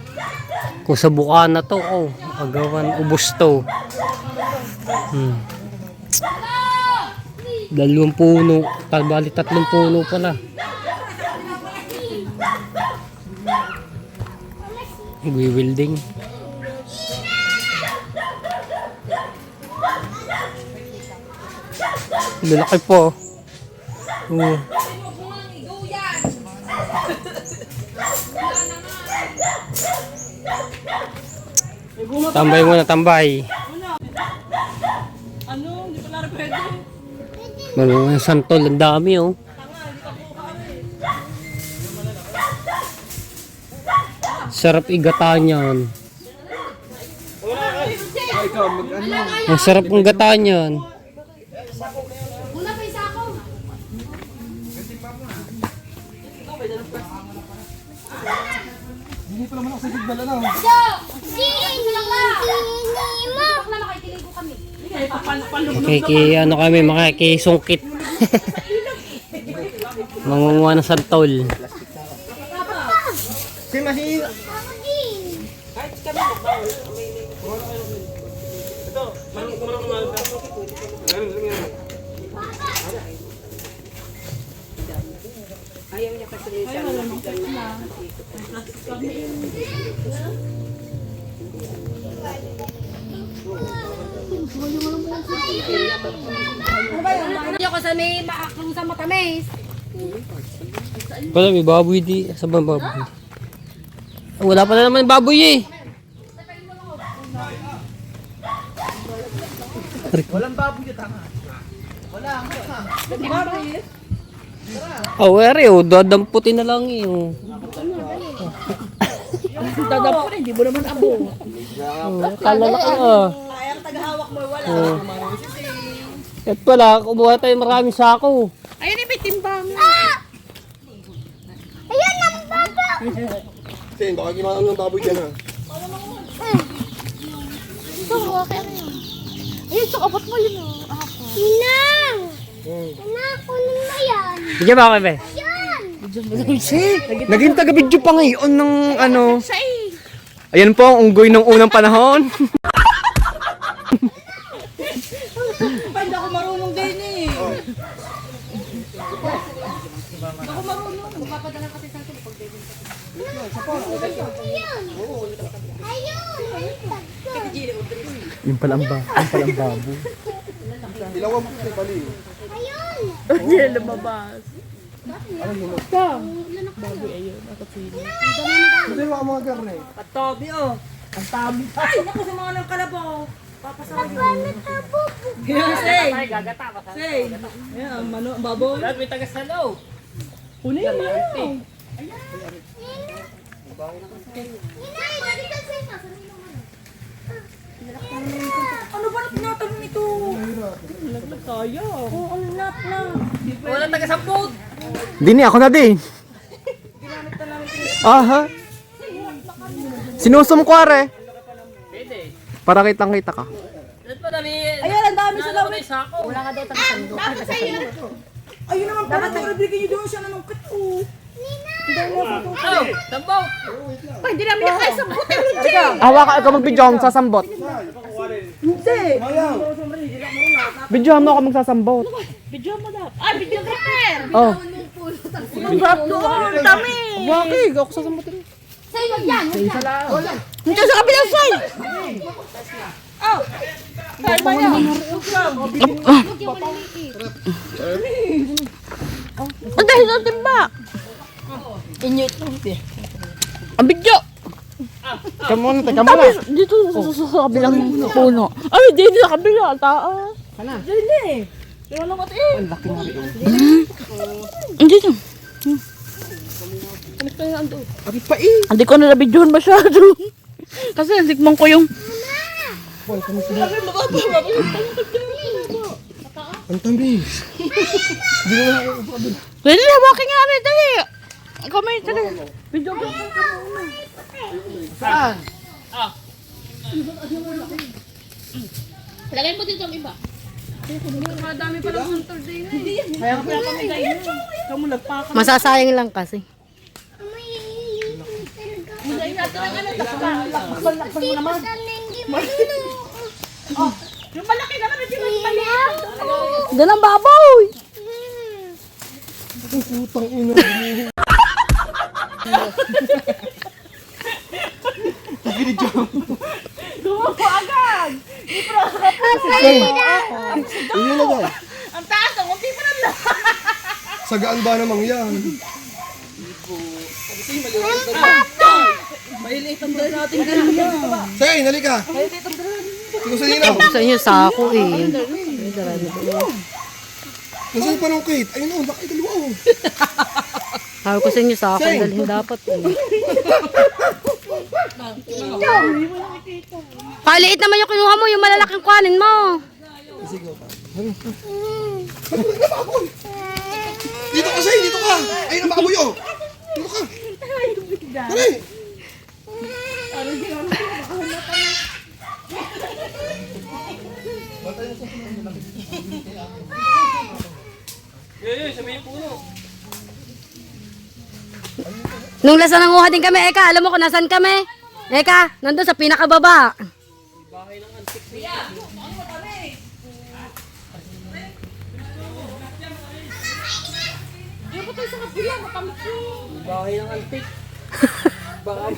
Speaker 1: Kung sa buka na to, oh, agawan, ubos to. Dalawang puno, bali 3 puno pala. Wielding. Lalaki po. Tambay muna, tambay.
Speaker 5: Ano? Hindi pala pwede.
Speaker 1: Mga santol, ang dami, oh. Sarap igataan yan. Ang sarap ng gataan yan.
Speaker 3: Una pa isa ako.
Speaker 2: Hindi pa naman ako sa signal, ano?
Speaker 3: Sini mo. Wala makikiligo kami.
Speaker 1: Ano kami, makikisungkit. Mangunguha ng santol.
Speaker 2: Si Mahi.
Speaker 3: Hindi ako sa may maakong sa matamis.
Speaker 6: Wala, may baboy di. Saan ba ang baboy? Ah, wala pa na naman baboy eh.
Speaker 4: Walang baboy yun, tanga. Wala, baboy.
Speaker 6: Ah, wala rin. Oh, dadamputin na lang eh. Oh.
Speaker 5: Dadampo na, hindi mo naman abo.
Speaker 6: Kalala ka na.
Speaker 4: Kayang tagahawak mo, wala.
Speaker 6: Oh. At pala, kumuha tayo maraming sako.
Speaker 5: Ayun, may timbang.
Speaker 3: Ayan ang baba.
Speaker 2: Sen, baka ginawa ng baboy dyan ha.
Speaker 3: Ito, okay na yun. Ayun, tsaka ba't mo yun ako? Inang! Inang, kunin mo yan.
Speaker 6: Bigyan ba ako, be?
Speaker 3: Yan!
Speaker 6: Naging taga-video pa ngayon ng ano.
Speaker 5: Siya eh.
Speaker 6: Ayan po ang unggoy ng unang panahon.
Speaker 4: Ay, hindi ako marunong din eh. Hindi ako marunong. Magpapadala kasi sa akin.
Speaker 3: Ayun! Ayun!
Speaker 6: Yung pala ang babo.
Speaker 2: Ilawan mo kasi bali.
Speaker 3: Ayun!
Speaker 5: Hindi na lumabas.
Speaker 2: Hindi mo mga garne.
Speaker 4: At tabi oh. Ang tabi. Ay, naku sa mga ng kalabaw. Papasawa yun.
Speaker 3: Paano tabo?
Speaker 4: Yan, say. Say. Yan, mano, baboy.
Speaker 6: Lahat may tagas na daw.
Speaker 4: Kunin mo yun.
Speaker 3: Inay, dali ka sa
Speaker 4: Ano ba na tinatanong ito?
Speaker 5: Kaya.
Speaker 4: Oo, ang nat na.
Speaker 6: Wala taga-sampot.
Speaker 7: Dini, ako na din. Aha. Sinusumkware.
Speaker 6: Pwede.
Speaker 7: Para kitang-kita ka.
Speaker 6: Lahat pa dami.
Speaker 4: Ayan, ang dami sa lawin.
Speaker 6: Sako. Wala ka daw
Speaker 4: Ayun naman pala, nabigyan niyo doon siya na ng kat. Oh.
Speaker 6: Oh, sampot.
Speaker 5: Pa, hindi namin nakaisabot.
Speaker 7: Hawakan ka mag-video ako magsasambot.
Speaker 4: Hindi.
Speaker 7: Video mo ako magsasambot.
Speaker 5: Video mo daw. Ay, videographer.
Speaker 7: Oh.
Speaker 5: Grab doon. Dami.
Speaker 7: Waki, ako sasambotin.
Speaker 3: Sa'yo wag yan!
Speaker 5: Dito sa kabilang side. Oh. Ay, maya. Ang dahil ng timba.
Speaker 4: Inyo ito.
Speaker 5: Ang video.
Speaker 7: Teka muna, teka muna.
Speaker 5: Dito sa kabilang puno. Ay, dito sa kabilang. Taas.
Speaker 4: Dili eh. Kaya lang ito eh.
Speaker 5: Dito. Hindi ko na nabidyohan masyado. Kasi nasikman ko yung...
Speaker 2: Ang tamis.
Speaker 5: Dali, hawakin nga rin. Dali. Kamay, dali. Videographer ka muna.
Speaker 7: Saan?
Speaker 5: Lagay mo dito ang iba. Madami pa lang hunter din eh.
Speaker 4: Kaya kaya kami kayo. Kamu nagpaka.
Speaker 5: Masasayang lang kasi.
Speaker 4: Lakpan mo naman. Yung malaki na naman yung maliit.
Speaker 5: Doon ang baboy.
Speaker 2: Putang ina.
Speaker 4: Gumawa agad.
Speaker 2: Ano na ba?
Speaker 4: Ang taas, ang unti pa na lang.
Speaker 2: Sagaan ba namang yan?
Speaker 4: Mailiit ang dala natin ganyan.
Speaker 2: Say, halika. Tingnan sa ninaw.
Speaker 5: Sa inyo sako eh.
Speaker 2: Nasaan pa ng Kate? Ayun o, bakit dalawa o?
Speaker 5: Sabi ko sa inyo sako, dalhin dapat eh. Kaliit naman yung kinuha mo, yung malalaking kuhanin mo.
Speaker 2: Dito ka, Say, dito ka. Ayun ang baboy o. Dito ka. Dali.
Speaker 5: Nung lasa nanguha din kami, Eka, alam mo kung nasan kami?
Speaker 3: Eka, nandun sa pinakababa.
Speaker 6: Bahay ng antik. Bahay.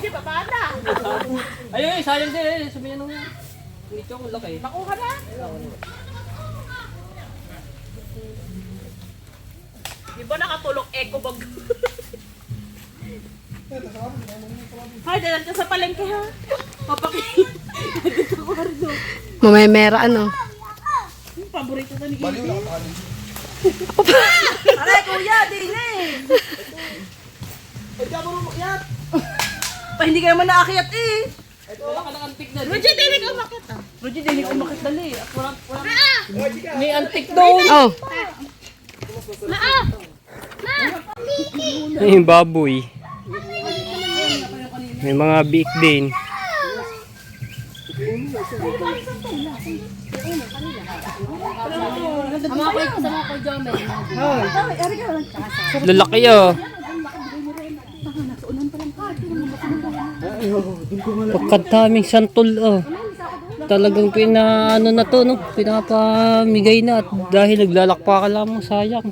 Speaker 6: Ayun, sayang din. Sabi niya nung nito ang laki.
Speaker 5: Nakuha na. Di ba nakatulog eco bag? Hay, dalan ka sa palengke ha. Papakita.
Speaker 3: Mamemera ano.
Speaker 5: Paborito na ni
Speaker 2: Baliw na kapalin.
Speaker 5: Aray, kuya, din eh. Pa, hindi ka naman naakyat eh.
Speaker 6: Wala ka ng antik na.
Speaker 5: Roger, din ka umakit ah.
Speaker 6: Roger, din ko makit dali. At wala. May antik doon.
Speaker 3: Oh,
Speaker 1: Ay, baboy. May mga biik din. Lalaki oh. Pagkadaming santol oh. Talagang pinaano na to no, pinapamigay na at dahil naglalakpa ka lamang sayang.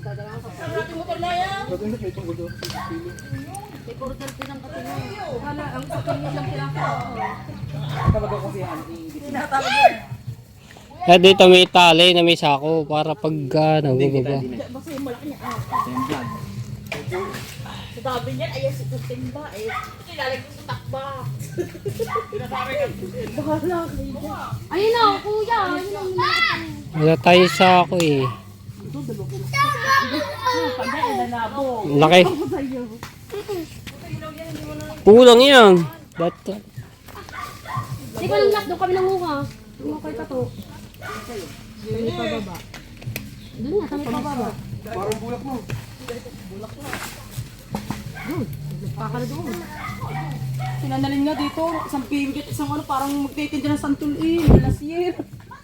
Speaker 1: Kaya dito may tali na may sako para pag ano, bababa.
Speaker 5: Sabi niyan, ayaw si Justin ba eh. Kilalagay ko sa takbak. Bahala kayo.
Speaker 3: ayun na, kuya.
Speaker 1: Wala tayo sako eh. Laki. Pulang yan. Dati.
Speaker 3: Di ba nung last, doon kami nanguha. Doon kay Tato. Doon pa baba. Doon nga, sa may pababa.
Speaker 2: Parang bulak mo.
Speaker 5: Sinanalin nga dito, isang pimigit, isang ano, parang magtitinda ng santol eh, last year.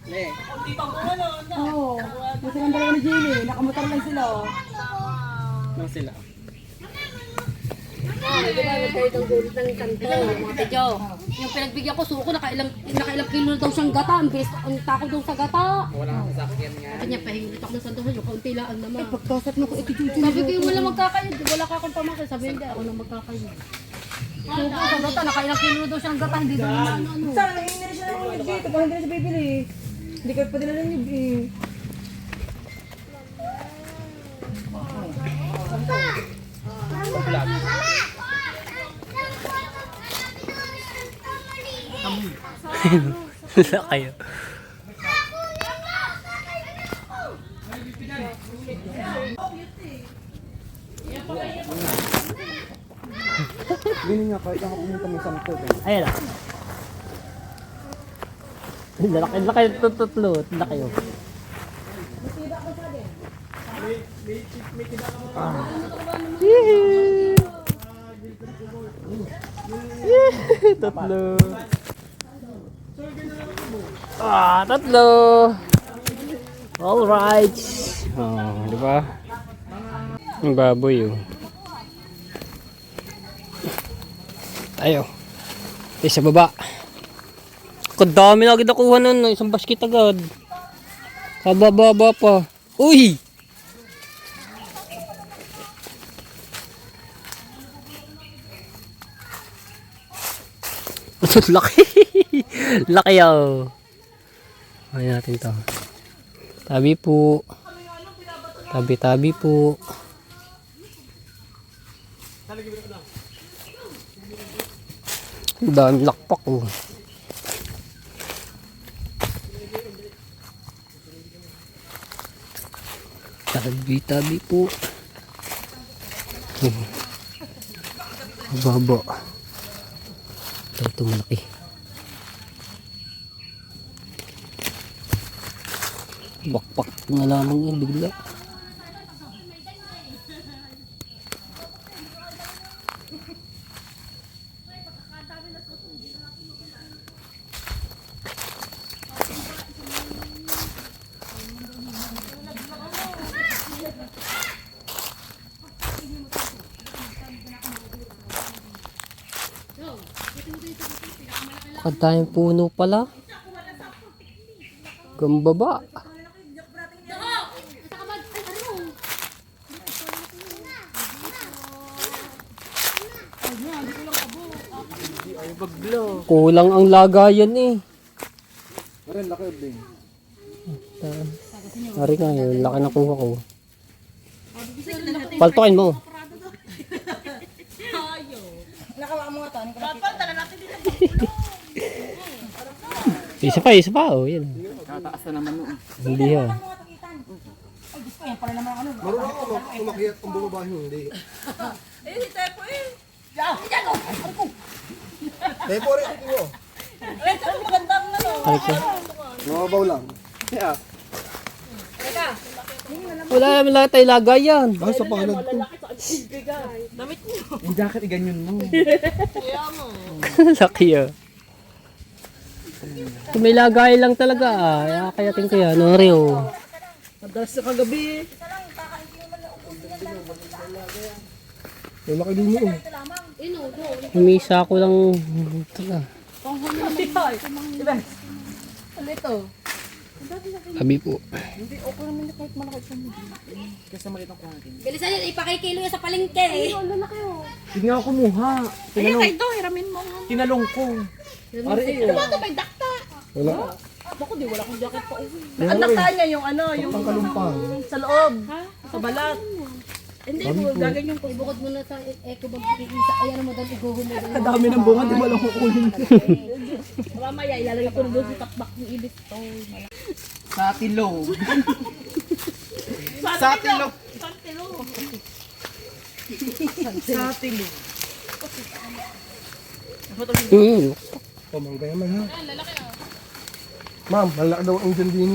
Speaker 5: Hindi pang ano, oo. Kasi ang dalawa ni Jenny, nakamotor lang sila oh.
Speaker 6: Nang sila.
Speaker 3: Di ba nagkayo ng gulot ng kanto, mga pedyo. Yung pinagbigyan ko, suko, nakailang kilo na daw siyang gata. Ang bilis, ang tako daw sa gata.
Speaker 6: Wala kang sasakyan nga.
Speaker 3: Sabi niya, pahingilit ako ng santosan, yung kaunti lang naman.
Speaker 5: Pagkasat mo ko ito, Juju.
Speaker 3: Sabi ko yung wala magkakayod, wala ka akong pamangkin. Sabi hindi, ako na magkakayod. Suko sa gata, nakailang kilo na daw siyang gata, hindi daw naman ano.
Speaker 5: Sana nanghingi na siya ng nyug dito, parang hindi na siya bibili. Hindi kayo padala ng nyug eh.
Speaker 1: Laki oh.
Speaker 7: Ganun nga, kahit ako pumunta may sampo.
Speaker 1: Ayan ah. Laki tututlot. Laki oh. Tatlo. Tatlo. All right. Oh, di ba? Ang baboy oh. Tayo. Tayo sa baba. Kadami na agad nakuha nun. Isang basket agad. Kababa pa. Uy! Laki. Laki oh. Ayan natin to. Tabi po. Tabi-tabi po. Ang dami lakpak oh. Tabi-tabi po. Baba. Ito malaki. Bakpak na lamang yan bigla.
Speaker 6: Napakadaming puno pala. Gambaba. Kulang ang lagayan eh.
Speaker 7: Ayan, laki din.
Speaker 6: Ari nga yun, laki na kuha ko. Paltokin mo.
Speaker 5: Nakawa mo nga to.
Speaker 6: Isa pa. Oh, yan.
Speaker 4: Tataas na naman noon.
Speaker 6: Hindi ha.
Speaker 2: Marunong ako umakyat kung bumaba hindi. Tepo rin ako mo.
Speaker 6: Ari ko.
Speaker 2: Mababaw lang.
Speaker 6: Wala naman lahat tayo lagayan.
Speaker 2: Ah, sa pangalan to.
Speaker 7: Yung jacket, iganyan mo.
Speaker 6: Laki ah. Kung may lagay lang talaga ah. Kaya tingin ko yan. Ano rin oh.
Speaker 4: Madalas sa kagabi.
Speaker 2: Yung laki din mo.
Speaker 6: Humisa ko lang. Sabi po.
Speaker 3: Bilisan yun, ipakikilo yan sa palengke.
Speaker 7: Hindi nga ako kumuha.
Speaker 5: Ayan kayo ito, hiramin mo.
Speaker 7: Tinalong ko. Ari eh.
Speaker 5: Ito may dakta.
Speaker 2: Wala.
Speaker 5: Ako di, wala akong jacket pa uwi.
Speaker 2: Wala
Speaker 5: Ang
Speaker 2: rin.
Speaker 5: dakta niya yung ano, yung
Speaker 2: Ang kalumpang.
Speaker 5: sa loob. Sa balat.
Speaker 3: Hindi mo, gaganyan ko. Ibukod mo na sa eco bag. Ayan mo doon, iguhon mo doon.
Speaker 5: Kadami ng bunga, di mo lang kukunin. Mamaya, ilalagay ko doon sa takbak ng ibis to.
Speaker 7: Sa tilong. Sa tilong. Sa tilong.
Speaker 2: Pamangga naman ha. Ma'am, malaki daw ang dyan din.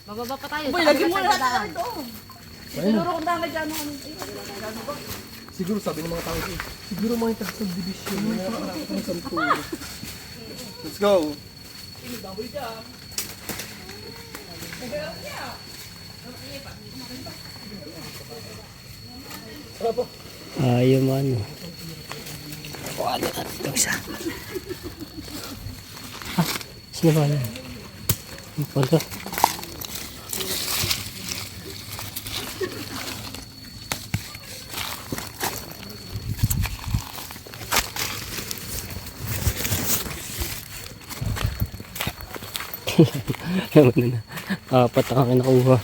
Speaker 3: Bababa pa tayo.
Speaker 5: Boy, lagi mo na natin doon. Siguro kung dami dyan.
Speaker 2: Siguro sabi ng mga tao ko, siguro mga taga-subdivision. Let's go.
Speaker 6: Ayaw man. Kuha na natin ito isa. Sino ba yan? Ang pala. Ewan na. Apat ang aking nakuha.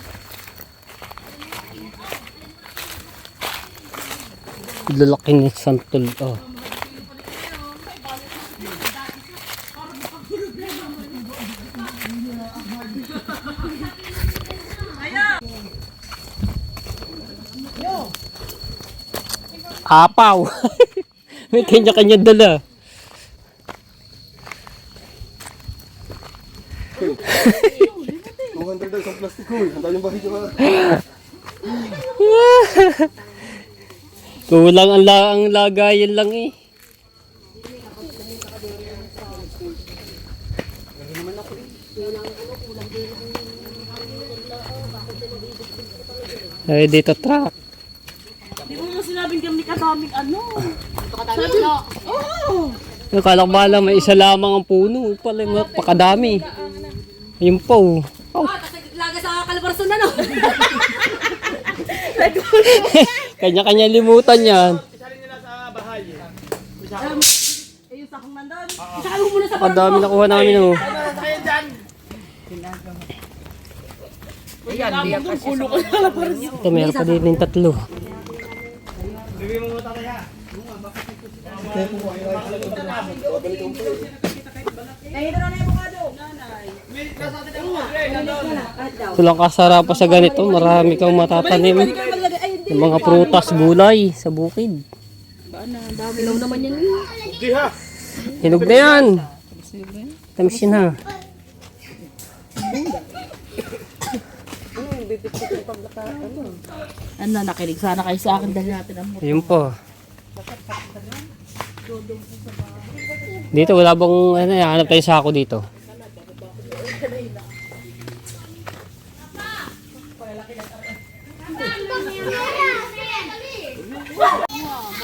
Speaker 6: Lalaki ni santol. Oh. Apaw. May kanya-kanya dala.
Speaker 2: $200 ang plastic ko eh. Ang daming bahid yung mga.
Speaker 6: Kulang ang lagayan lang eh. Ay, dito truck.
Speaker 5: Di mo mo sinabing kami kadaming ano.
Speaker 6: Akala ko bala may isa lamang ang puno. Pala pakadami. Ayun po. Oh.
Speaker 3: Laga sa Calabarzon na, no?
Speaker 6: Kanya-kanya limutan yan.
Speaker 5: Yung sakong nandun.
Speaker 3: Isakay mo muna sa
Speaker 6: Pakadami nakuha namin oh.
Speaker 4: Ayan, di ako kasi
Speaker 6: Ito meron pa din yung tatlo. Ito lang kasarap pa sa ganito. Marami kang matatanim. Yung mga prutas, gulay sa bukid.
Speaker 3: Ilaw naman yan.
Speaker 6: Hinog na yan. Tamis yun ha.
Speaker 5: Ano, nakinig sana kayo sa akin dahil natin ang
Speaker 6: Ayun po. Dito wala bang ano, hanap tayo sako dito.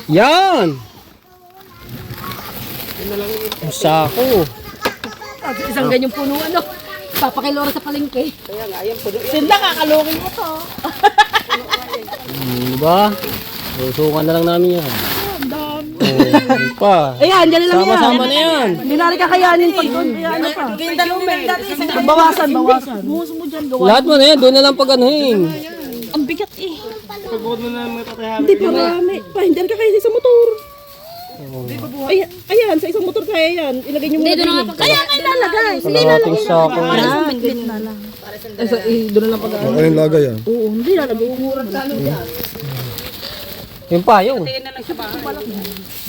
Speaker 6: Yan! Ang sako.
Speaker 5: Isang ganyang puno ano. Papakilora sa palengke. Kaya nga, yan puno. Sinda, kakalungin mo to.
Speaker 6: Diba? Susukan na lang namin yan. Ang pa.
Speaker 5: Ayan, dyan na lang yan.
Speaker 6: Sama-sama na yan.
Speaker 5: Hindi na rin kakayanin pag doon. Kaya ano pa. Bawasan. Buhos mo dyan, gawa.
Speaker 6: Lahat mo na yan. Doon na lang pag-anuhin.
Speaker 5: Ang bigat eh. Hindi marami. Pa, hindi ka kaya sa isang motor. Ayan, sa isang motor kaya yan. Ilagay nyo muna. Dito na nga pag kaya kayo lalagay.
Speaker 6: Kalahating sako.
Speaker 5: Ganyan na lang. Doon na lang pag
Speaker 2: Ano yung lagay yan?
Speaker 5: Oo, hindi lalagay.
Speaker 6: Yung pa, yun.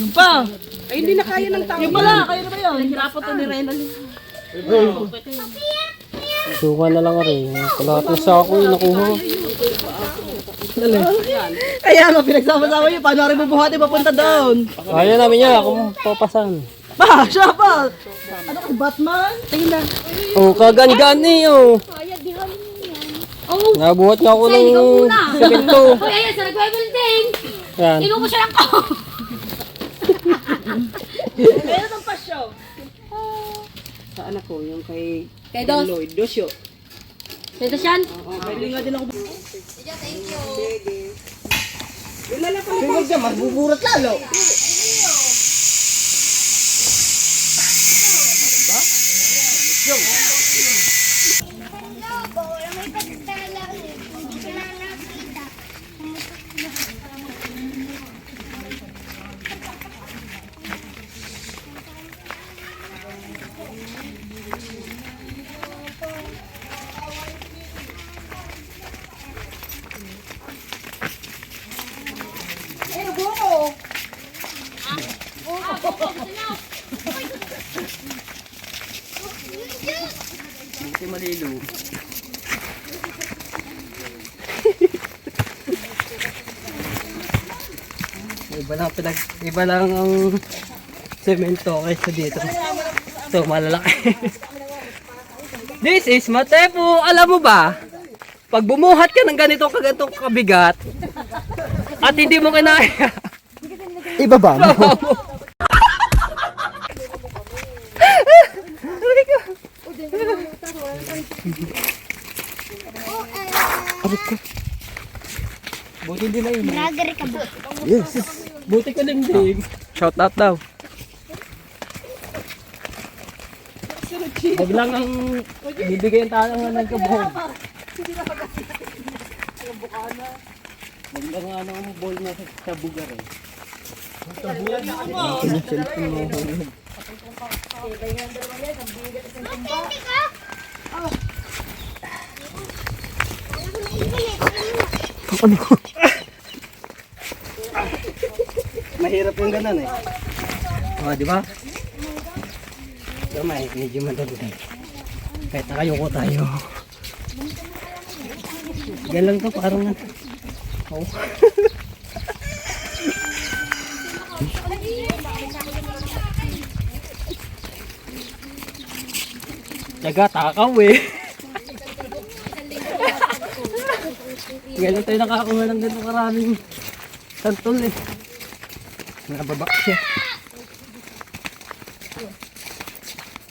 Speaker 5: Yung pa. Ay, hindi na kaya ng tao. Yung pala, kaya na ba yun? Hirapan to ni Renal.
Speaker 6: Susukan na lang rin. Kalahating sako yung nakuha.
Speaker 5: Kaya ano, pinagsama-sama yun. Paano rin bubuhati papunta doon?
Speaker 6: Kaya namin yan. Kung papasan.
Speaker 5: Pa, siya pa. Ano ka, Batman? Tingin na.
Speaker 6: Oh, kagan-gan eh. Oh. Nabuhat nga ako ng semento.
Speaker 3: Uy, ayan, sa nagwe-building.
Speaker 6: Yan.
Speaker 3: Inumo siya lang ko.
Speaker 5: Meron ng pasyo. Sa anak ko, yung kay
Speaker 3: Dos.
Speaker 5: Lloyd. Dosyo.
Speaker 3: Dito siyan.
Speaker 5: Pwede nga din ako.
Speaker 3: Thank you.
Speaker 5: Siguro dyan, magbuburat lalo.
Speaker 6: Buti malilo. Iba lang ang semento kaysa dito. Ito, malalaki. This is Matepo. Alam mo ba? Pag bumuhat ka ng ganitong kabigat at hindi mo kinaya,
Speaker 7: Ibaba mo.
Speaker 6: buti hindi na yun.
Speaker 3: Vlogger ka ba?
Speaker 7: Yes.
Speaker 6: Buti ka lang din. Shout out daw. Wag lang ang bibigay ang tanong ng kabuhog. Wag lang ano ang ball na sa bugar eh. Mahirap yung ganun eh. Oh, di ba? Gamay, medyo madali. Kahit nakayoko tayo. Yan lang to, parang na. Oh. Tiyaga, takaw eh. Ngayon tayo nakakuha ng ganito karaming santol eh. Nakababak siya.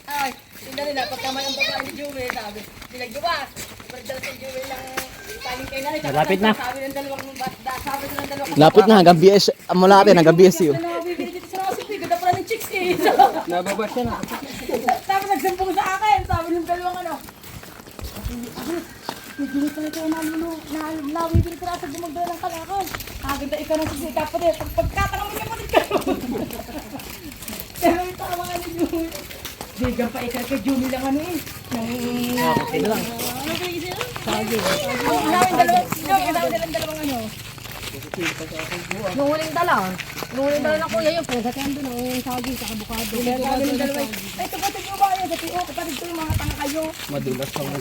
Speaker 5: Ay, tingnan nila, pagkamay ang babae ni Jewel, sabi, pinagduwa. Pagdala si Jewel ng paling kay nanay.
Speaker 6: Malapit na.
Speaker 5: Sabi ng dalawang bata, sabi ng dalawang
Speaker 7: Lapit na, hanggang BS. Malapit, hanggang BS yun.
Speaker 5: bibili dito sa Rosie, ganda pala ng chicks eh.
Speaker 6: Nababa siya na.
Speaker 5: Tapos nagsampung sa akin, sabi ng dalawang ano. Hindi pala ito na bibili ko na sa gumagdala ng kalakaw. Kaganda ikaw ng sisika pa din. Pagkatanong mo niya pa din kayo. Pero ito ang mga ni Jewel. Digan pa ikaw kay Jewel lang ano eh.
Speaker 6: Okay na lang.
Speaker 5: Namin dalawang ano.
Speaker 3: Nung huling dala ng kuya yun, pero dati andun ang sagi sa abukado.
Speaker 5: Ay, kapatid nyo ba kayo? Dati kapatid ko yung mga tanga kayo.
Speaker 6: Madulas ang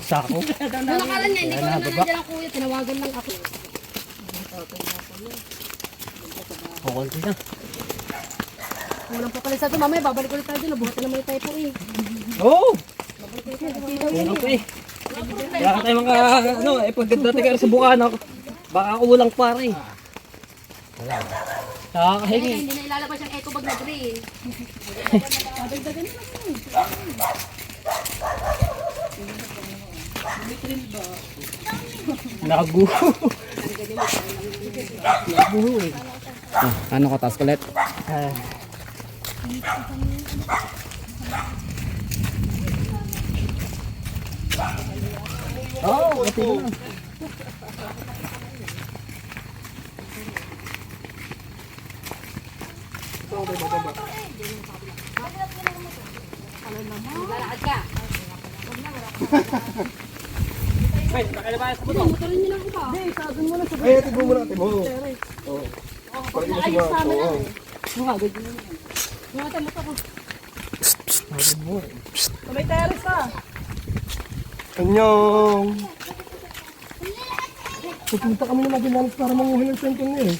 Speaker 6: sako.
Speaker 3: Nung nakala niya, hindi ko na nandiyan ang kuya, tinawagan lang ako.
Speaker 6: Kukunti na.
Speaker 3: Walang papalit sa ito, mamaya babalik ulit tayo dun, nabuhatan naman tayo po eh.
Speaker 6: Oo! Yan ako eh. Wala ka tayo mga ano, pagdating ka sa Bukana, baka kulang pa rin. Wala. Nakakahingi.
Speaker 3: Hindi na ilalabas yung eco bag na grill.
Speaker 6: Naguho. Naguho eh.
Speaker 7: Ano ka, taas ulit?
Speaker 6: Ah. Oh, pati na.
Speaker 3: Lalakad ka.
Speaker 2: Ay, tignan mo natin mo. Oo. Parang mo si Marco. Oo.
Speaker 5: May teres ka.
Speaker 2: Anyong. Pupunta kami ng Magallanes para manguha ng sentong eh.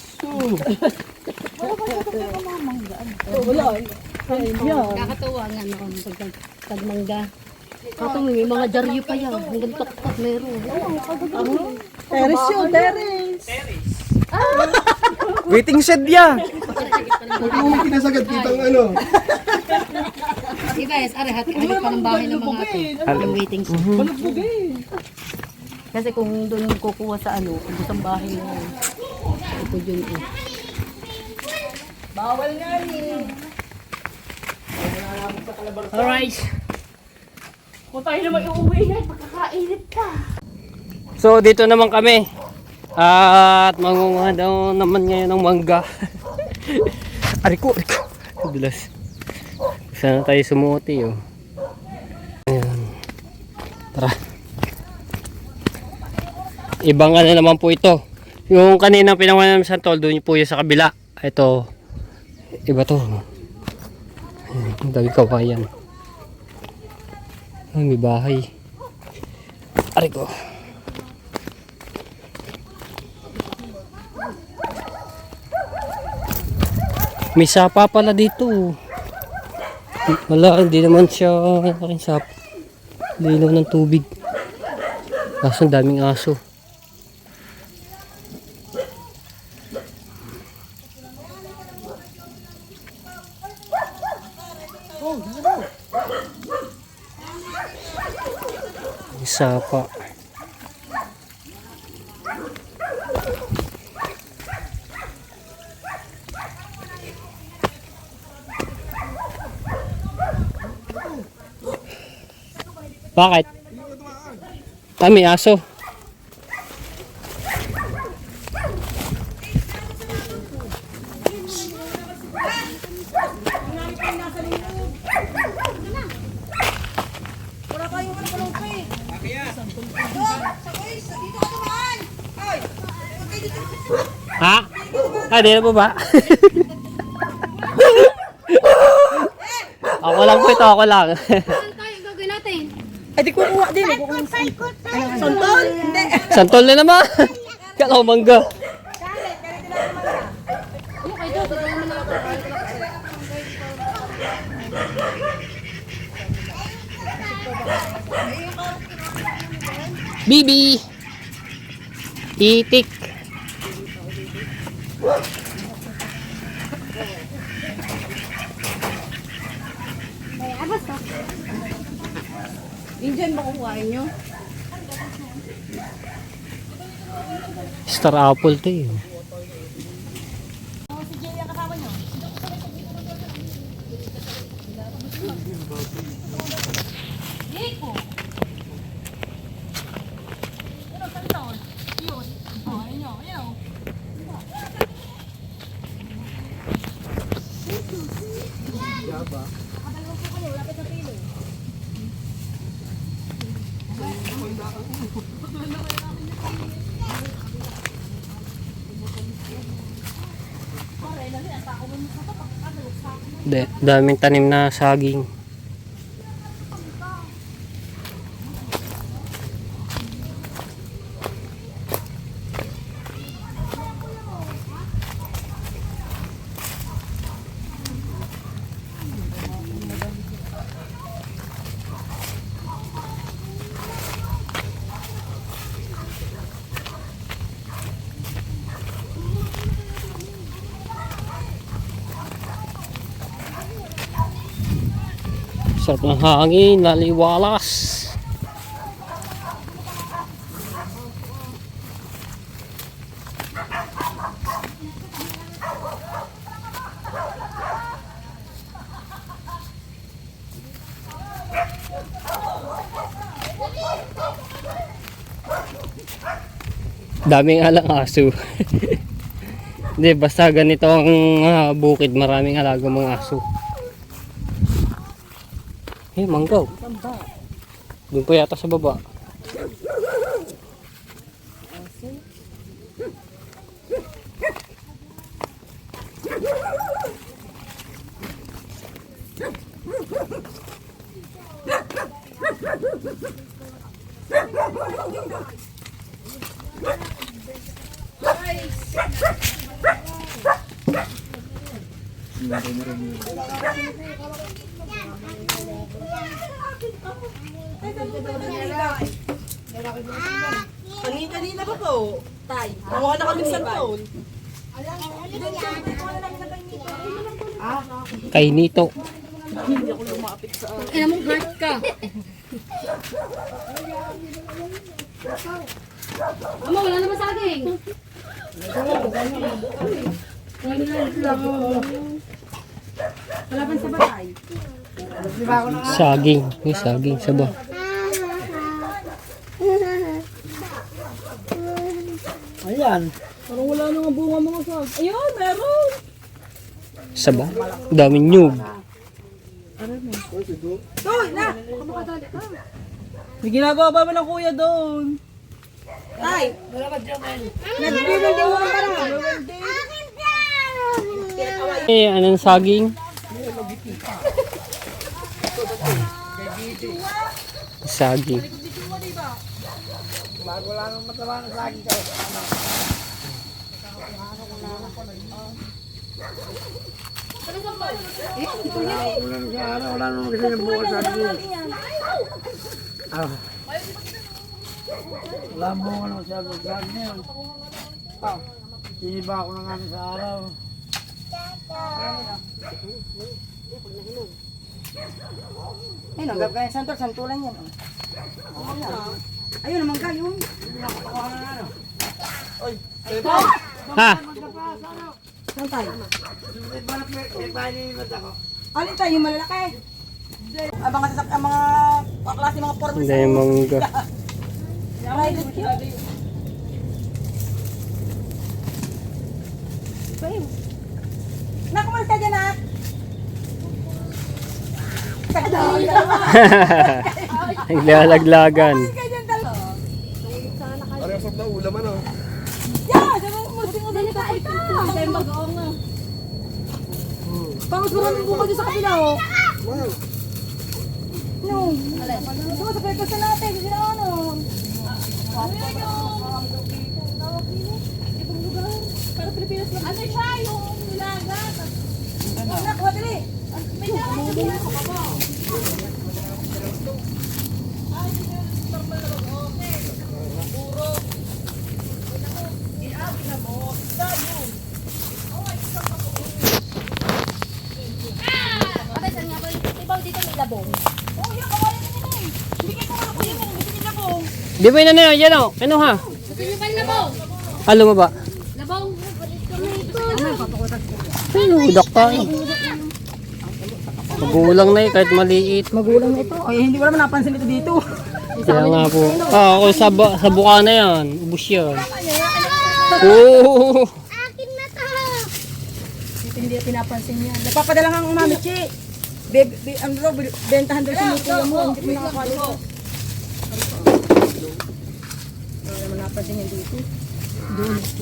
Speaker 3: Nakakatuwa nga noon pagmangga. Kato may mga jaryo pa yan. Hanggang tok-tok meron.
Speaker 5: Teres yun, teres.
Speaker 7: Waiting shed ya!
Speaker 2: Huwag mo may kinasagad kitang ano.
Speaker 3: Diba, yes, arehat kahit pa ng bahay ng mga ito. Yung waiting shed. Kasi kung doon kukuha sa ano, kung sa bahay na yun. Ito yun eh.
Speaker 5: Bawal nga eh.
Speaker 6: Alright.
Speaker 5: Kung tayo naman iuwi na, pagkakainit ka.
Speaker 1: So dito naman kami. At mangunguha daw naman ngayon ng mangga. Ariko. Dulas. Sana tayo sumuoti oh. Ayan. Tara. Ibang ano naman po ito. Yung kanina pinawa namin sa tol, doon po yung sa kabila. Ito. Iba to. Ayan, ang dami kawayan. Ay, may bahay. Ariko. May sapa pala dito. Wala, hindi naman siya aking sapa. Linaw ng tubig. Kaso ang daming aso. May sapa. Bakit? May aso. Ha? Ah, di na po ba? Ako lang po ito, ako lang.
Speaker 3: Saan tayo gagawin natin?
Speaker 5: Ay, di kukuha din. Santol? Hindi.
Speaker 1: Santol na naman. Kala ko mangga.
Speaker 3: Ano kayo doon? Tignan mo na ako.
Speaker 1: Bibi. Itik.
Speaker 3: Indian ba kukuhain nyo?
Speaker 1: Star apple to eh. Daming tanim na saging. Sarap ng hangin, laliwalas. Daming alang aso. Hindi, basta ganito ang bukid, maraming alagang mga aso. Eh, manggaw. Doon pa yata sa baba.
Speaker 4: Kanina ba po? Tay. Kuha na kami sa taon.
Speaker 1: Kay Nito.
Speaker 5: Ina mong hurt ka. Mama, wala naman saging. Wala pa sa batay.
Speaker 1: Saging. May saging sa ba?
Speaker 4: Ayan. Parang wala nang bunga mga sag. Ayun, meron.
Speaker 1: Sa ba? Daming nyug.
Speaker 4: Toy, na! May ginagawa ba ng kuya doon? Tay! Nagbibigay din mo ka na.
Speaker 1: Eh, anong saging? Saging.
Speaker 4: Wala mo ano siya gagawin niya. Siniba ako na nga sa araw.
Speaker 5: Ayun, ang gagawin santulan yan. Ayun naman kayo.
Speaker 1: Ha?
Speaker 5: Saan tayo?
Speaker 4: Alin tayo yung malalaki? Ang mga sasak, ang mga klase mga forma
Speaker 1: Hindi yung mangga.
Speaker 4: private yun. Nakumal ka dyan ha?
Speaker 1: Naglalaglagan.
Speaker 2: Parang sarap na ulam ano.
Speaker 4: Yeah! Sabi mo, musting mo dali ka ito. Sa yung bagoong nga. Pangos mo namin buka dyan sa kapila oh.
Speaker 2: Wow.
Speaker 4: No. Ito sa pagkasa natin. Kasi na ano. Ano yun? Ibang lugar. Para Pilipinas lang. Ano siya? Yung nilaga. Anak, wadali. May nilaga sa baba.
Speaker 3: Bakit saan nga ba? Ibaw dito may labong.
Speaker 4: Oh, yan. Kawalan na nila eh. Bigyan ko nga kuya mo. Gusto nila po.
Speaker 1: Di ba yun ano? Yan o. Ano ha?
Speaker 3: Gusto niyo ba yung labong?
Speaker 1: Halo mo ba?
Speaker 3: Labong. Balik kami ito.
Speaker 1: Ay, udak tayo. Magulang na eh, kahit maliit.
Speaker 4: Magulang na ito. Ay, hindi ko naman napansin ito dito.
Speaker 1: Kaya nga po. Ako sa buka na yan. Ubus yan. Oo.
Speaker 3: Akin na to.
Speaker 4: Dito hindi pinapansin niya. Nagpapadala nga ang mami, Chi. Ano daw, bentahan daw siya ng kuya mo. Hindi mo nakakali ko. Hindi naman napansin niya dito.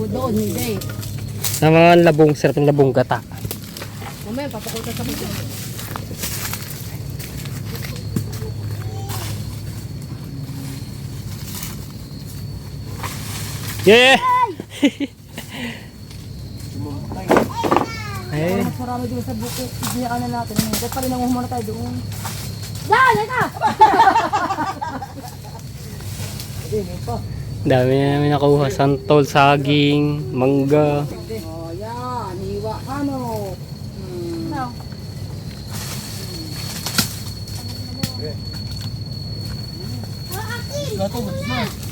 Speaker 5: Doon, hindi.
Speaker 1: Sa mga labong, sarap ng labong gata.
Speaker 5: Mamaya, papakutan sa mga.
Speaker 1: Yeah! Eh,
Speaker 4: Mas marami dito sa buko. Ibiyakan na natin. Dapat pa rin nanguha muna tayo doon.
Speaker 5: Yan, yan ka!
Speaker 1: dami na namin nakuha. Santol, saging, mangga.
Speaker 4: Oh, yan. Hiwa ka, no.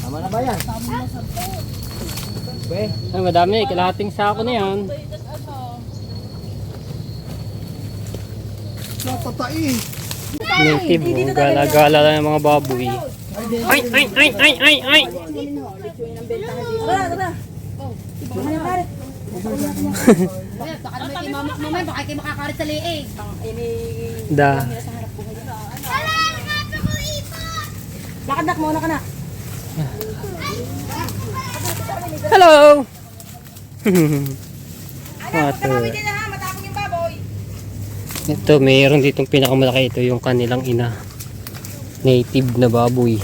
Speaker 6: Tama na ba yan?
Speaker 1: Ay, madami. Kalahating sako na yan.
Speaker 2: Napatai.
Speaker 1: Native. Oh. Gala-gala lang ng mga baboy. Ay, ay, ay, ay, ay, ay.
Speaker 5: Tara, tara.
Speaker 3: Baka naman kay mama, mamay, baka kayo makakarit sa liig.
Speaker 1: Da.
Speaker 5: Lakad nak, muna ka na.
Speaker 1: Hello!
Speaker 5: Anak, pagkakawin din na ha, matapong yung baboy.
Speaker 1: Ito, mayroon ditong pinakamalaki. Ito yung kanilang ina. Native na baboy.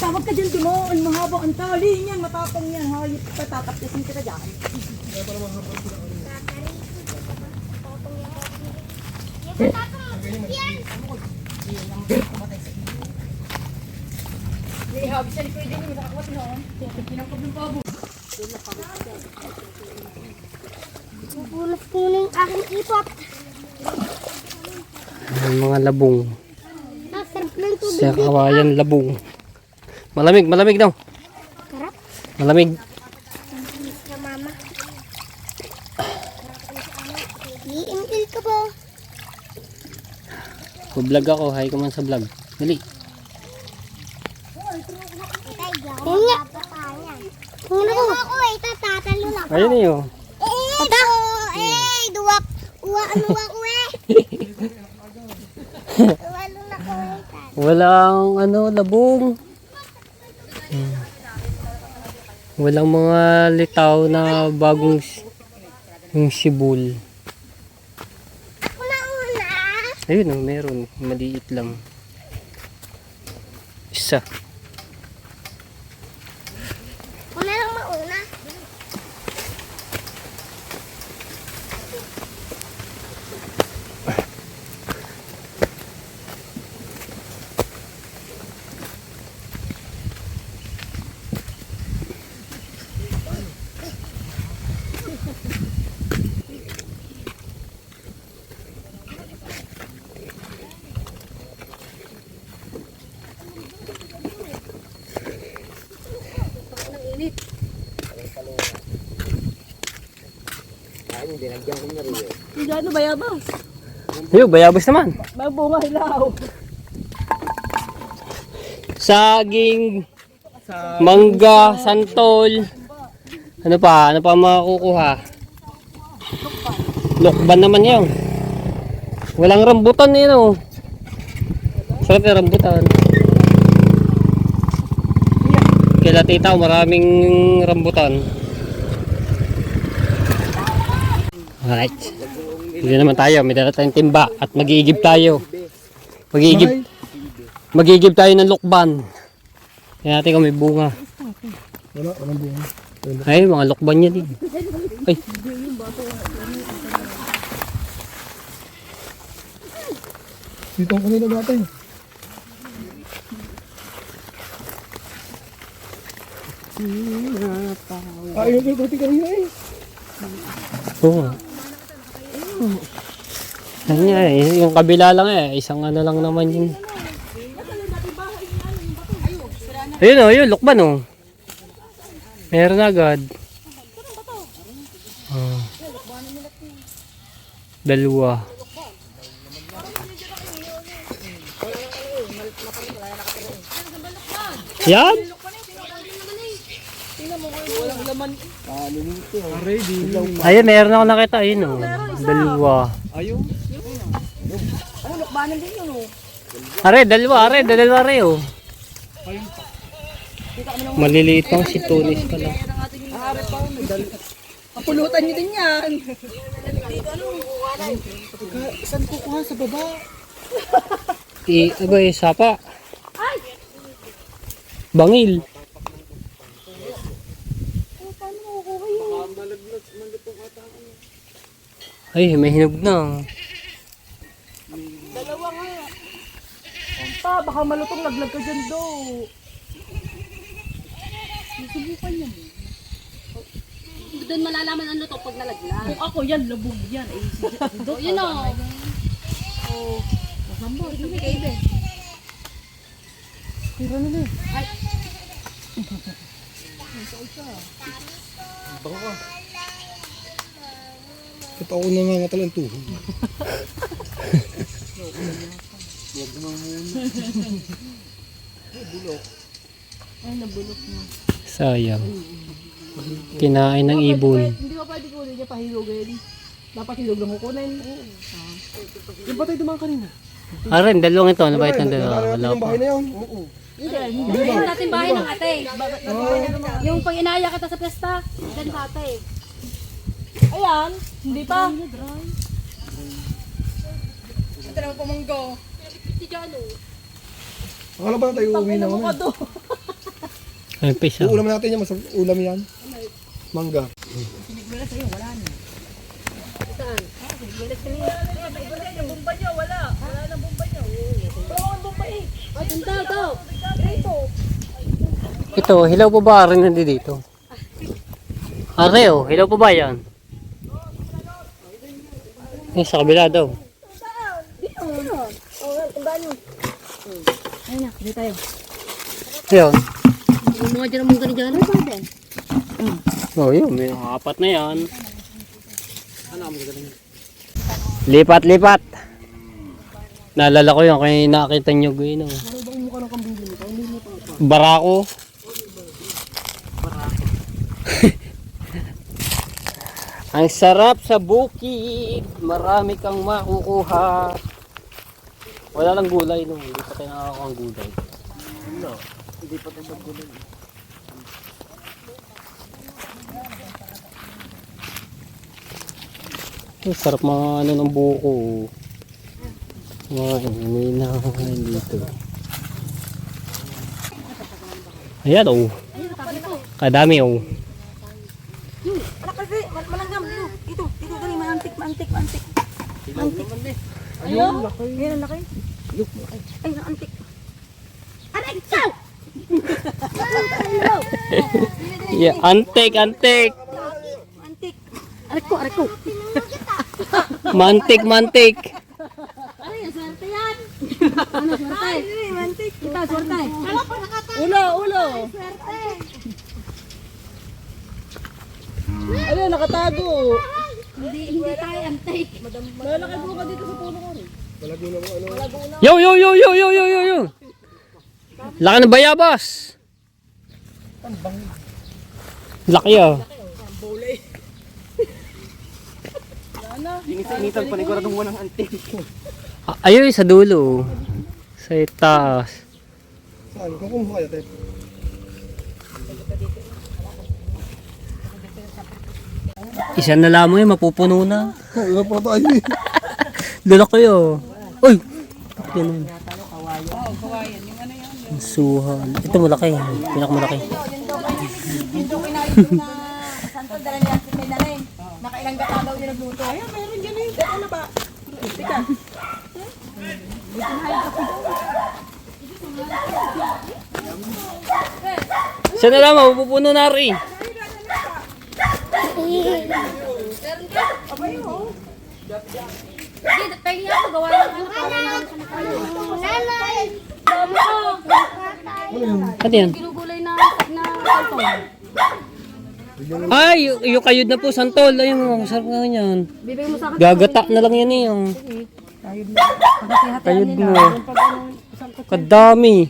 Speaker 5: Tawag ka dyan, Timo. Ang mahaba, ang tali niyan. Matapang yan. Hayop ka, tatapyasin kita dyan. Ihabi siya ni Pwede niyo, nakakuha noon. Pinangkab ng baboy.
Speaker 3: Pupunas ko na yung aking ipot.
Speaker 1: Ang mga labong.
Speaker 3: Sarap ng tubig.
Speaker 1: Sa kawayan labong. Malamig, malamig daw.
Speaker 3: Sarap.
Speaker 1: Malamig.
Speaker 3: Sa mama. Iingil ka ba?
Speaker 1: Vlog ako, hi ka man sa vlog. Dali.
Speaker 3: Yun nga. Kung ako eh, tatatalo lang.
Speaker 1: Ayun eh oh.
Speaker 3: Tata! Duwak! Ano ako eh? Walo na ko eh.
Speaker 1: Walang ano, labong. Walang mga litaw na bagong yung sibul.
Speaker 3: Ako na una.
Speaker 1: Ayun oh, meron. Maliit lang. Isa.
Speaker 3: Ako na lang mauna.
Speaker 5: Hindi ano, bayabas.
Speaker 1: Ayun, bayabas naman.
Speaker 5: Babunga hilaw.
Speaker 1: Saging, mangga, santol. Ano pa? Ano pa makukuha? Lokban naman yun. Walang rambutan yun oh. Sarap yung rambutan. Kila tita, maraming rambutan. Alright. Hindi naman tayo. May dala tayong timba at mag-iigib tayo. Mag-iigib tayo ng lokban. Kaya natin kung may bunga.
Speaker 2: Wala, walang bunga.
Speaker 1: Ay, mga lokban niya din. Ay.
Speaker 2: Dito ang kanila natin. Ayaw ko yung puti kanina eh.
Speaker 1: Oo. Ano nga eh, yung kabila lang eh, isang ano lang naman yun. Ayun oh, yun, lokban oh. Meron agad. Oh. Dalawa. Yan? Ayun, meron ako nakita. Ayun oh. Dalawa.
Speaker 5: Ano, lukbanan din yun oh.
Speaker 1: Dalawa are oh. Maliliit pang si Tunis pala.
Speaker 5: Kapulutan nyo din yan.
Speaker 2: Saan kukuha sa baba?
Speaker 1: Agay, sapa. Bangil. Ay, may hinog na.
Speaker 5: Dalawa nga. Pa, baka malutong laglag ka dyan do. Subukan niya mo.
Speaker 4: doon malalaman ang luto pag nalaglag.
Speaker 5: Kung ako yan, lubog yan. Eh,
Speaker 4: Oh, yun o. Oh. Masamba, ito may kaibe.
Speaker 2: Ito ako nangangatal ang tuhod.
Speaker 1: Sayang. Kinain ng ibon.
Speaker 5: Hindi ko pwede kunin niya pahilugin. Dapat hilog lang kukunin.
Speaker 7: Yung batay dumaan kanina.
Speaker 1: Aren, dalawang ito. Ano ba itong dalawa? Wala
Speaker 2: Yung
Speaker 1: pa.
Speaker 2: bahay na yun.
Speaker 4: Yung dating bahay ng ate. Yung pag inaya kita sa pesta, dyan sa ate.
Speaker 5: Ayan, hindi pa. Ito naman pamanggo.
Speaker 4: Si Jano.
Speaker 2: Akala ba na tayo uuwi na
Speaker 5: Ano
Speaker 2: kami?
Speaker 5: ka to?
Speaker 1: Ay, pisa.
Speaker 2: Uulam natin yan, masarap ulam yan. Mangga.
Speaker 4: Ay, tunta to.
Speaker 1: Ito, hilaw pa ba rin nandito dito? Are, oh, hilaw pa ba yan? Eh, sa kabila daw.
Speaker 4: Ayun na, dito tayo.
Speaker 1: Ayun.
Speaker 4: Yung mga dyan mong ganyan, ano ba din?
Speaker 1: Oh, yun. May apat na yan. Lipat, lipat. Naalala ko yun, kaya nakita nyo yun. Oh. Barako. Ang sarap sa bukid. Marami kang makukuha. Wala lang gulay, no. Hindi pa tayo nakakakuha ang gulay. No. Hindi pa tayo gulay. Ang sarap mga ano ng buko. Mga ininahan dito. Ayan, oh. Kadami, oh.
Speaker 5: Anak kasi, malanggam. Dito, dali, mantik. Ayun, yan ang laki. Ay, antik.
Speaker 4: Aray, chow!
Speaker 1: Yeah, antik, antik.
Speaker 5: Antik.
Speaker 4: Aray ko.
Speaker 1: Mantik, mantik.
Speaker 4: Aray, ang swerte yan. Ano, swerte?
Speaker 5: Ay, antik.
Speaker 4: Ito, swerte.
Speaker 5: Ulo. Ayun, nakatago.
Speaker 4: Hindi tayo antik.
Speaker 5: Malaki buka dito sa puno ko rin.
Speaker 1: Yo. Laki ng bayabas. Laki, ah.
Speaker 7: Init-initan paniguradong mo ng antik.
Speaker 1: Ayun, sa dulo. Sa itaas.
Speaker 2: Saan? Kung kumuha kayo, Tep.
Speaker 1: Isa na lamang yun, mapupuno na.
Speaker 2: Iba pa tayo eh.
Speaker 1: Lalaki, oh. Uy! Ganun. Ang suhan. Ito malaki. Pinakamalaki.
Speaker 5: Santol, dala niya sa may nanay. Nakailang gata daw niya nagluto. Ayun, meron dyan eh. Ano ba? Tika.
Speaker 1: Isa na lamang, mapupuno na rin.
Speaker 4: Hindi, pengi ako. Gawa ng ano.
Speaker 3: Nanay!
Speaker 1: Ano yan?
Speaker 4: Ginugulay na kanton.
Speaker 1: Ay, yung kayod na po, santol. Ayun, oh, sarap nga yan.
Speaker 4: Bibigay mo sa akin.
Speaker 1: Gagata na lang yan eh. Oh. Kayod mo. Kadami.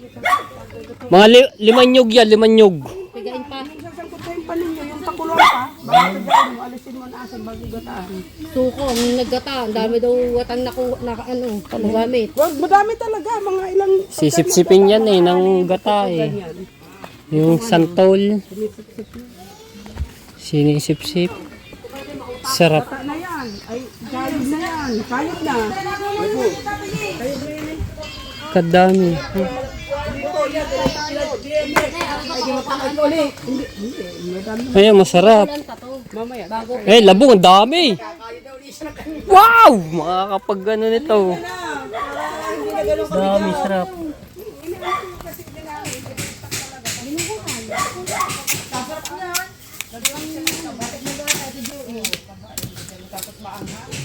Speaker 1: Mga limanyog yan, limanyog.
Speaker 4: Pigain pa.
Speaker 5: Yung pakulo pa. Bakit dyan mo? Alisin mo na asan bago gataan.
Speaker 4: Suko, ang naggata. Ang dami daw watang nagamit.
Speaker 5: Wag, madami talaga. Mga ilang...
Speaker 1: Sisip-sipin yan eh, ng gata eh. Yung santol. Sinisip-sip. Sarap.
Speaker 5: Bata na yan. Ay, kayod na yan. Kayod na.
Speaker 1: Kadami. Ayun, masarap. Eh, labong, ang dami. Wow! Makakapag ano nito. Dami, sarap.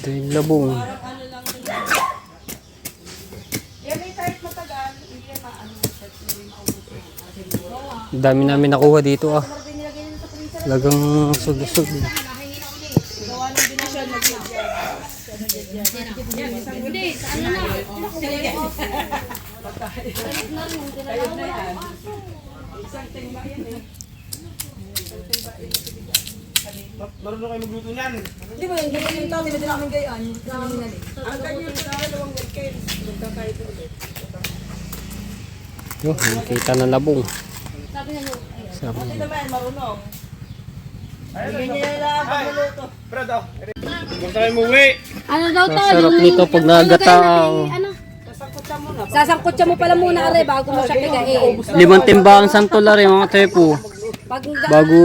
Speaker 1: Ito yung labong.
Speaker 4: Yan may type matagal, hindi yan maano.
Speaker 1: Ang dami namin nakuha dito ah. Lagang sug-sug.
Speaker 4: Gawa ng binasyan, nag-yard. Hindi, ano na? Ayun na yan. Isang timba yan eh.
Speaker 7: Marunong kayo magluto niyan.
Speaker 5: Di ba yung ganyan yung tao, hindi na namin gayaan.
Speaker 4: Ang ganyan sa dalawang weekend. Magkakaito ulit.
Speaker 1: Yun, nakita ng labong. Sarap.
Speaker 4: Hindi naman, marunong. Ganyan niya lang pagluluto.
Speaker 7: Brado. Basta kayo umuwi.
Speaker 3: Ano daw to?
Speaker 1: Sarap nito pag nagata ang
Speaker 3: Ano?
Speaker 4: Sasangkot muna.
Speaker 5: Sasangkot siya mo pala muna, are, bago mo siya pigain.
Speaker 1: 5 timbang santol rin mga tepo.
Speaker 5: Pag
Speaker 1: Bago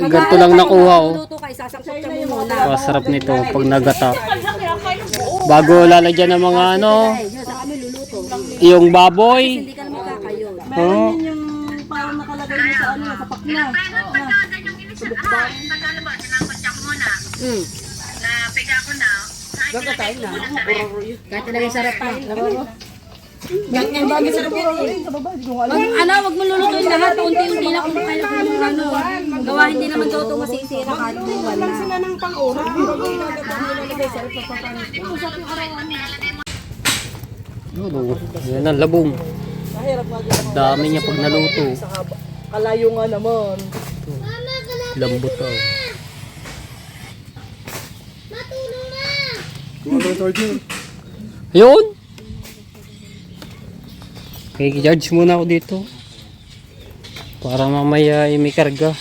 Speaker 1: ganito lang nakuha oh.
Speaker 5: Luto ka, sasangkot siya mo muna.
Speaker 1: Masarap nito pag nagata. Bago lalagyan ng mga ano,
Speaker 5: Yun, sa kami luluto.
Speaker 1: yung baboy.
Speaker 5: Hindi ka naman kakayon.
Speaker 1: Oh.
Speaker 4: Yung parang nakalagay mo sa ano, sa pakna.
Speaker 5: Kahit talaga yung sarap pa. Ang dami sarap yan eh. Ano, wag mo lulutuin lahat. Unti-unti na kung kaya kung ano. Gawa hindi naman daw ito masisira kahit kung wala.
Speaker 4: Sila ng pang-ura. Nilalagay sa ito pa paano. Usap yung arawan niya.
Speaker 1: Yun oh. Yan ang labong.
Speaker 4: Mahirap nga din.
Speaker 1: Dami niya pag naluto.
Speaker 4: Kalayo nga naman.
Speaker 1: Lambot oh. Yun! Kaya-charge muna ako dito. Para mamaya ay may karga.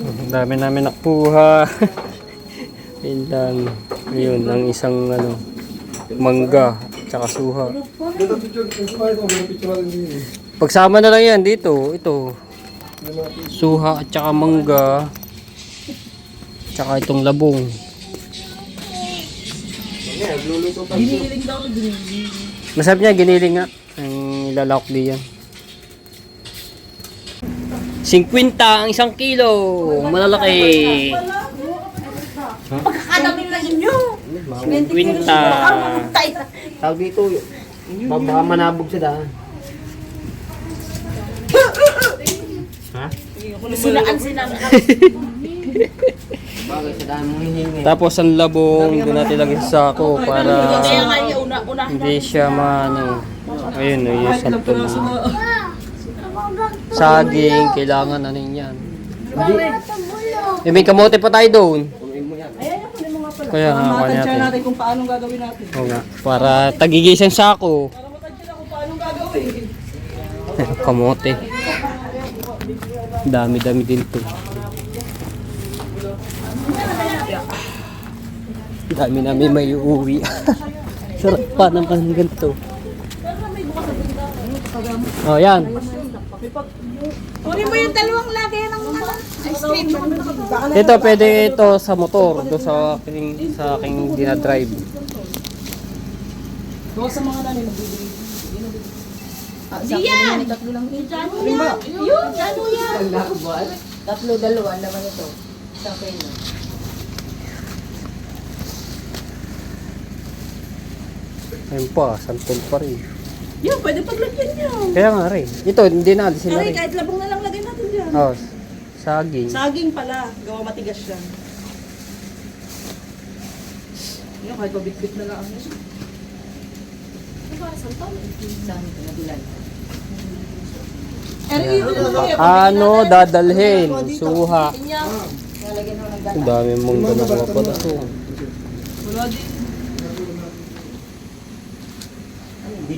Speaker 1: Ang dami namin nakuha. Yun lang. Yun, ang isang ano, mangga. Tsaka suha. Pagsama na lang yan dito. Ito. Suha at tsaka mangga. Tsaka itong labong.
Speaker 4: Giniling daw na giniling.
Speaker 1: Masarap niya, giniling nga. Ang ilalawak di yan. 50 ang 1 kilo. Malalaki.
Speaker 4: Pagkakalamin na inyo.
Speaker 1: 50.
Speaker 6: Tawag dito, baka manabog sa daan.
Speaker 4: Sinaan sinaan.
Speaker 6: Bagay sa daan mong hihingi.
Speaker 1: Tapos ang labong, doon natin lagay sa sako para
Speaker 4: Kaya nga yung una.
Speaker 1: hindi siya maano. Ayun, yung santol na. Saging, kailangan ano yan. May kamote pa tayo doon. Kaya nga, kuha
Speaker 4: Matansya
Speaker 1: natin.
Speaker 4: natin kung paano gagawin natin.
Speaker 1: Oo nga, para tagigisang sako.
Speaker 4: Para matansya kung paano gagawin.
Speaker 1: Kamote. Dami-dami din to. Dami namin may uuwi. Sarap pa naman ganito. Oh, yan.
Speaker 4: Kunin mo yung dalawang lagay ng ice cream.
Speaker 1: Ito pwede ito sa motor, do sa aking dinadrive.
Speaker 4: Gawa sa mga nanin nagbibigay. Diyan! Tatlo lang yun. Yun, ano yan?
Speaker 5: Tatlo, dalawa naman ito. Isang peno.
Speaker 1: Ayun pa, santol pa rin.
Speaker 4: Yun, pwede paglagyan niyo.
Speaker 1: Kaya nga rin. Ito, hindi na, alisin na
Speaker 4: Aray,
Speaker 1: rin.
Speaker 4: kahit labong na lang lagay natin dyan.
Speaker 1: Oh, saging.
Speaker 4: Saging pala. Gawa matigas yan. Yun, kahit pabitbit na lang.
Speaker 1: Ano dadalhin? Suha. Ang dami mong ganawa pala to.
Speaker 4: Wala din.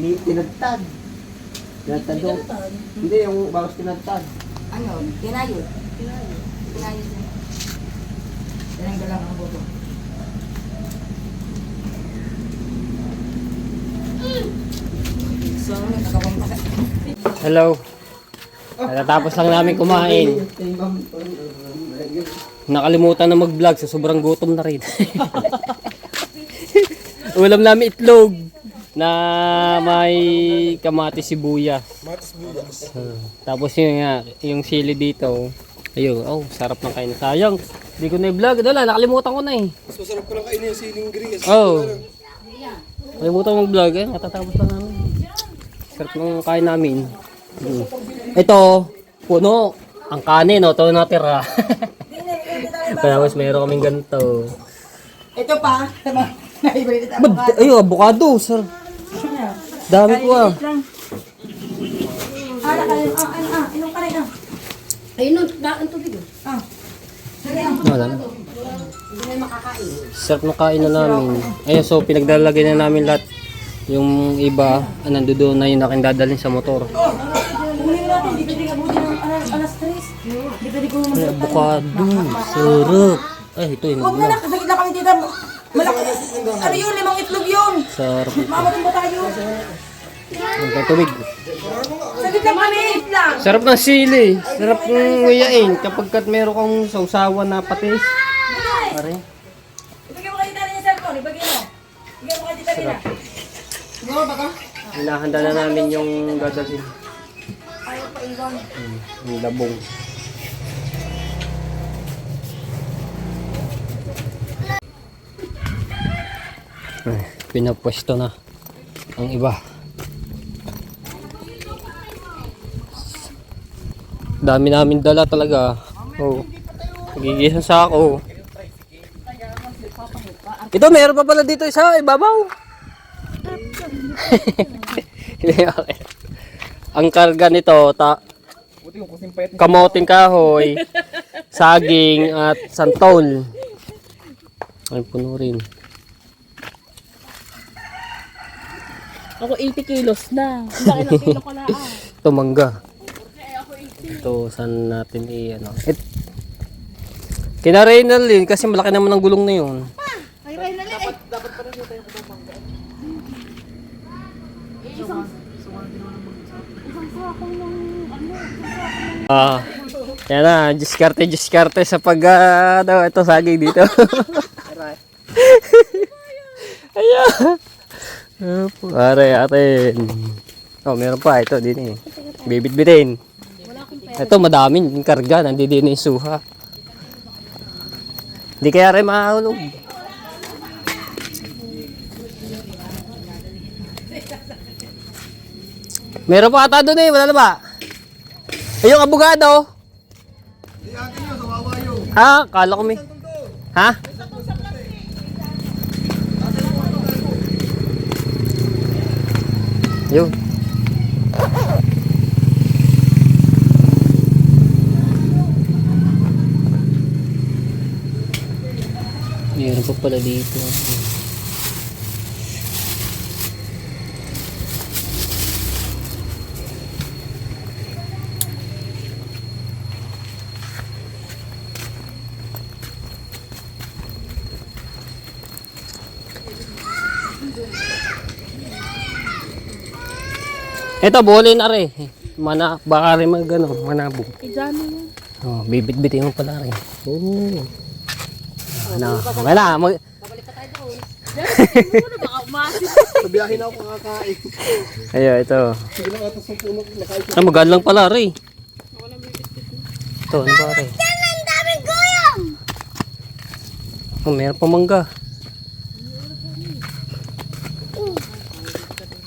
Speaker 6: Tinagtad. Tinagtad doon. Hindi, yung bawas tinagtad.
Speaker 5: Ano? Kinayod. Kinayod. Tinanggal lang ang boto. So, nakapampak.
Speaker 1: Hello. Natapos lang namin kumain. Nakalimutan na mag-vlog so sobrang gutom na rin. Ulam namin itlog na may kamatis sibuyas. Tapos yung sili dito, Ayun, oh, sarap ng kain. Sayang, hindi ko na i-vlog. Wala, nakalimutan ko na eh.
Speaker 2: Mas masarap ko lang kainin yung siling green.
Speaker 1: Oh. Nakalimutan ko mag-vlog eh. Matatapos lang namin. Sarap ng kain namin. Ito, puno. Ang kanin, oh, ito natira. Kaya mas meron kaming ganito.
Speaker 5: Ito pa. Naibalit ako.
Speaker 1: Ay, avocado, sir. Dami ko ah.
Speaker 5: Inom ka na ito.
Speaker 3: Ayun, ang tubig.
Speaker 1: Wala na. Sarap ng kain na namin. Ayun, so pinagdalagay na namin lahat. Yung iba, nandoon na yung aking dadalhin sa motor.
Speaker 5: Kunin natin, di pwede abutin ng alas 3. Di pwede ko
Speaker 1: Ay, avocado. Sarap. Ay, ito yun.
Speaker 5: Huwag na lang, kasagit lang kami tita. Malaki. Ano yun, 5 itlog yun.
Speaker 1: Sarap.
Speaker 5: Mamatin ba tayo?
Speaker 1: Ang tubig.
Speaker 5: Sagit lang kami.
Speaker 1: Sarap ng sili. Sarap ng nguyain. Kapag meron kang sausawan na patis. Pare.
Speaker 5: Ibigay mo kay tita rin yung cellphone. Ibigay mo. Ibigay mo kay tita rin.
Speaker 1: Hinahanda na namin yung dadalhin.
Speaker 5: Ayaw pa iwan.
Speaker 1: Yung labong. Ay, pinapwesto na ang iba. Dami namin dala talaga. Oh. Nagigisang sako. Ito meron pa pala dito isa ibabaw. Ang karga nito kamoting kahoy, saging at santol. Ay puno rin.
Speaker 4: Ako 80 kilos na. Ang laki ng kilo ko na
Speaker 1: Ito mangga. Ito saan natin ano. Kina Reynald kasi malaki naman ang gulong na yun.
Speaker 4: Ay, Reynald eh.
Speaker 1: Yan na, diskarte sa pag ito saging dito. Ayan. Pare atin. Oh, meron pa ito din eh. Bibit-bitin. Ito madaming karga, nandiyan din yung suha. Hindi kaya rin mahulog. Meron pa ata doon eh, wala na ba? Ay, yung abogado. Ha? Kala ko may. Ha? Yun. Meron pa pala dito. Ito, buli na rin. Baka rin manabog.
Speaker 4: Ijano yun.
Speaker 1: Oh, bibit-bitin mo pala rin. Oh. Ano, wala.
Speaker 4: Baka umasin.
Speaker 2: Sa biyahe na ako kakakain.
Speaker 1: Ayo, ito.
Speaker 2: Sige lang atas ng puno. Nakain ko.
Speaker 1: Magal lang pala rin. Ito, ano ba rin?
Speaker 3: Ang daming goyong!
Speaker 1: Oh, meron pa mangga.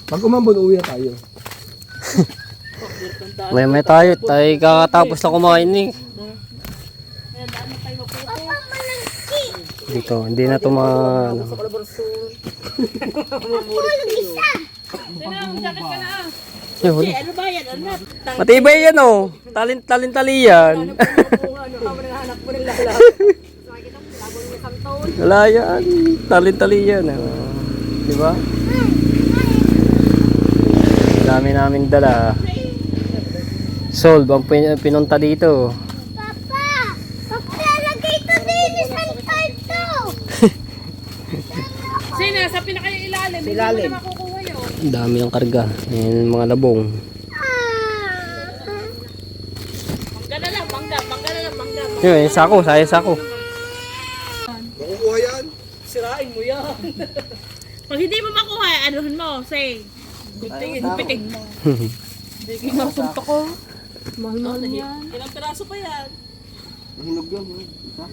Speaker 2: Pag umambon, uwi na tayo.
Speaker 1: May tayo kakatapos na kumain eh.
Speaker 3: Papa, malangki!
Speaker 1: Dito, hindi na ito ano.
Speaker 3: Pulog isa!
Speaker 4: Sakit ka na ah.
Speaker 1: Eh, huli.
Speaker 4: Ano ba yan? Ano na?
Speaker 1: Matibay yan oh. Talin-tali yan. Wala yan. Talin-tali yan. Oh. Diba? Dami namin dala. Solve ang pinunta dito.
Speaker 3: Papa! Paglalagay ito din! Isang to!
Speaker 4: Sina, sa pinaka-ilalim. Hindi mo na makukuha yun.
Speaker 1: Ang dami ng karga. Ayan mga labong.
Speaker 4: Mangga na lang, mangga. Mangga na lang, mangga.
Speaker 1: Yun, sako. Saya sako.
Speaker 2: Makukuha yan.
Speaker 5: Sirain mo yan.
Speaker 4: Pag hindi mo makuha, anuhan mo, say. Gupitin mo. Hindi ko nasunto ko. Mahal-mahal yan. Ilang piraso pa yan?
Speaker 7: Hinog yun. Isa.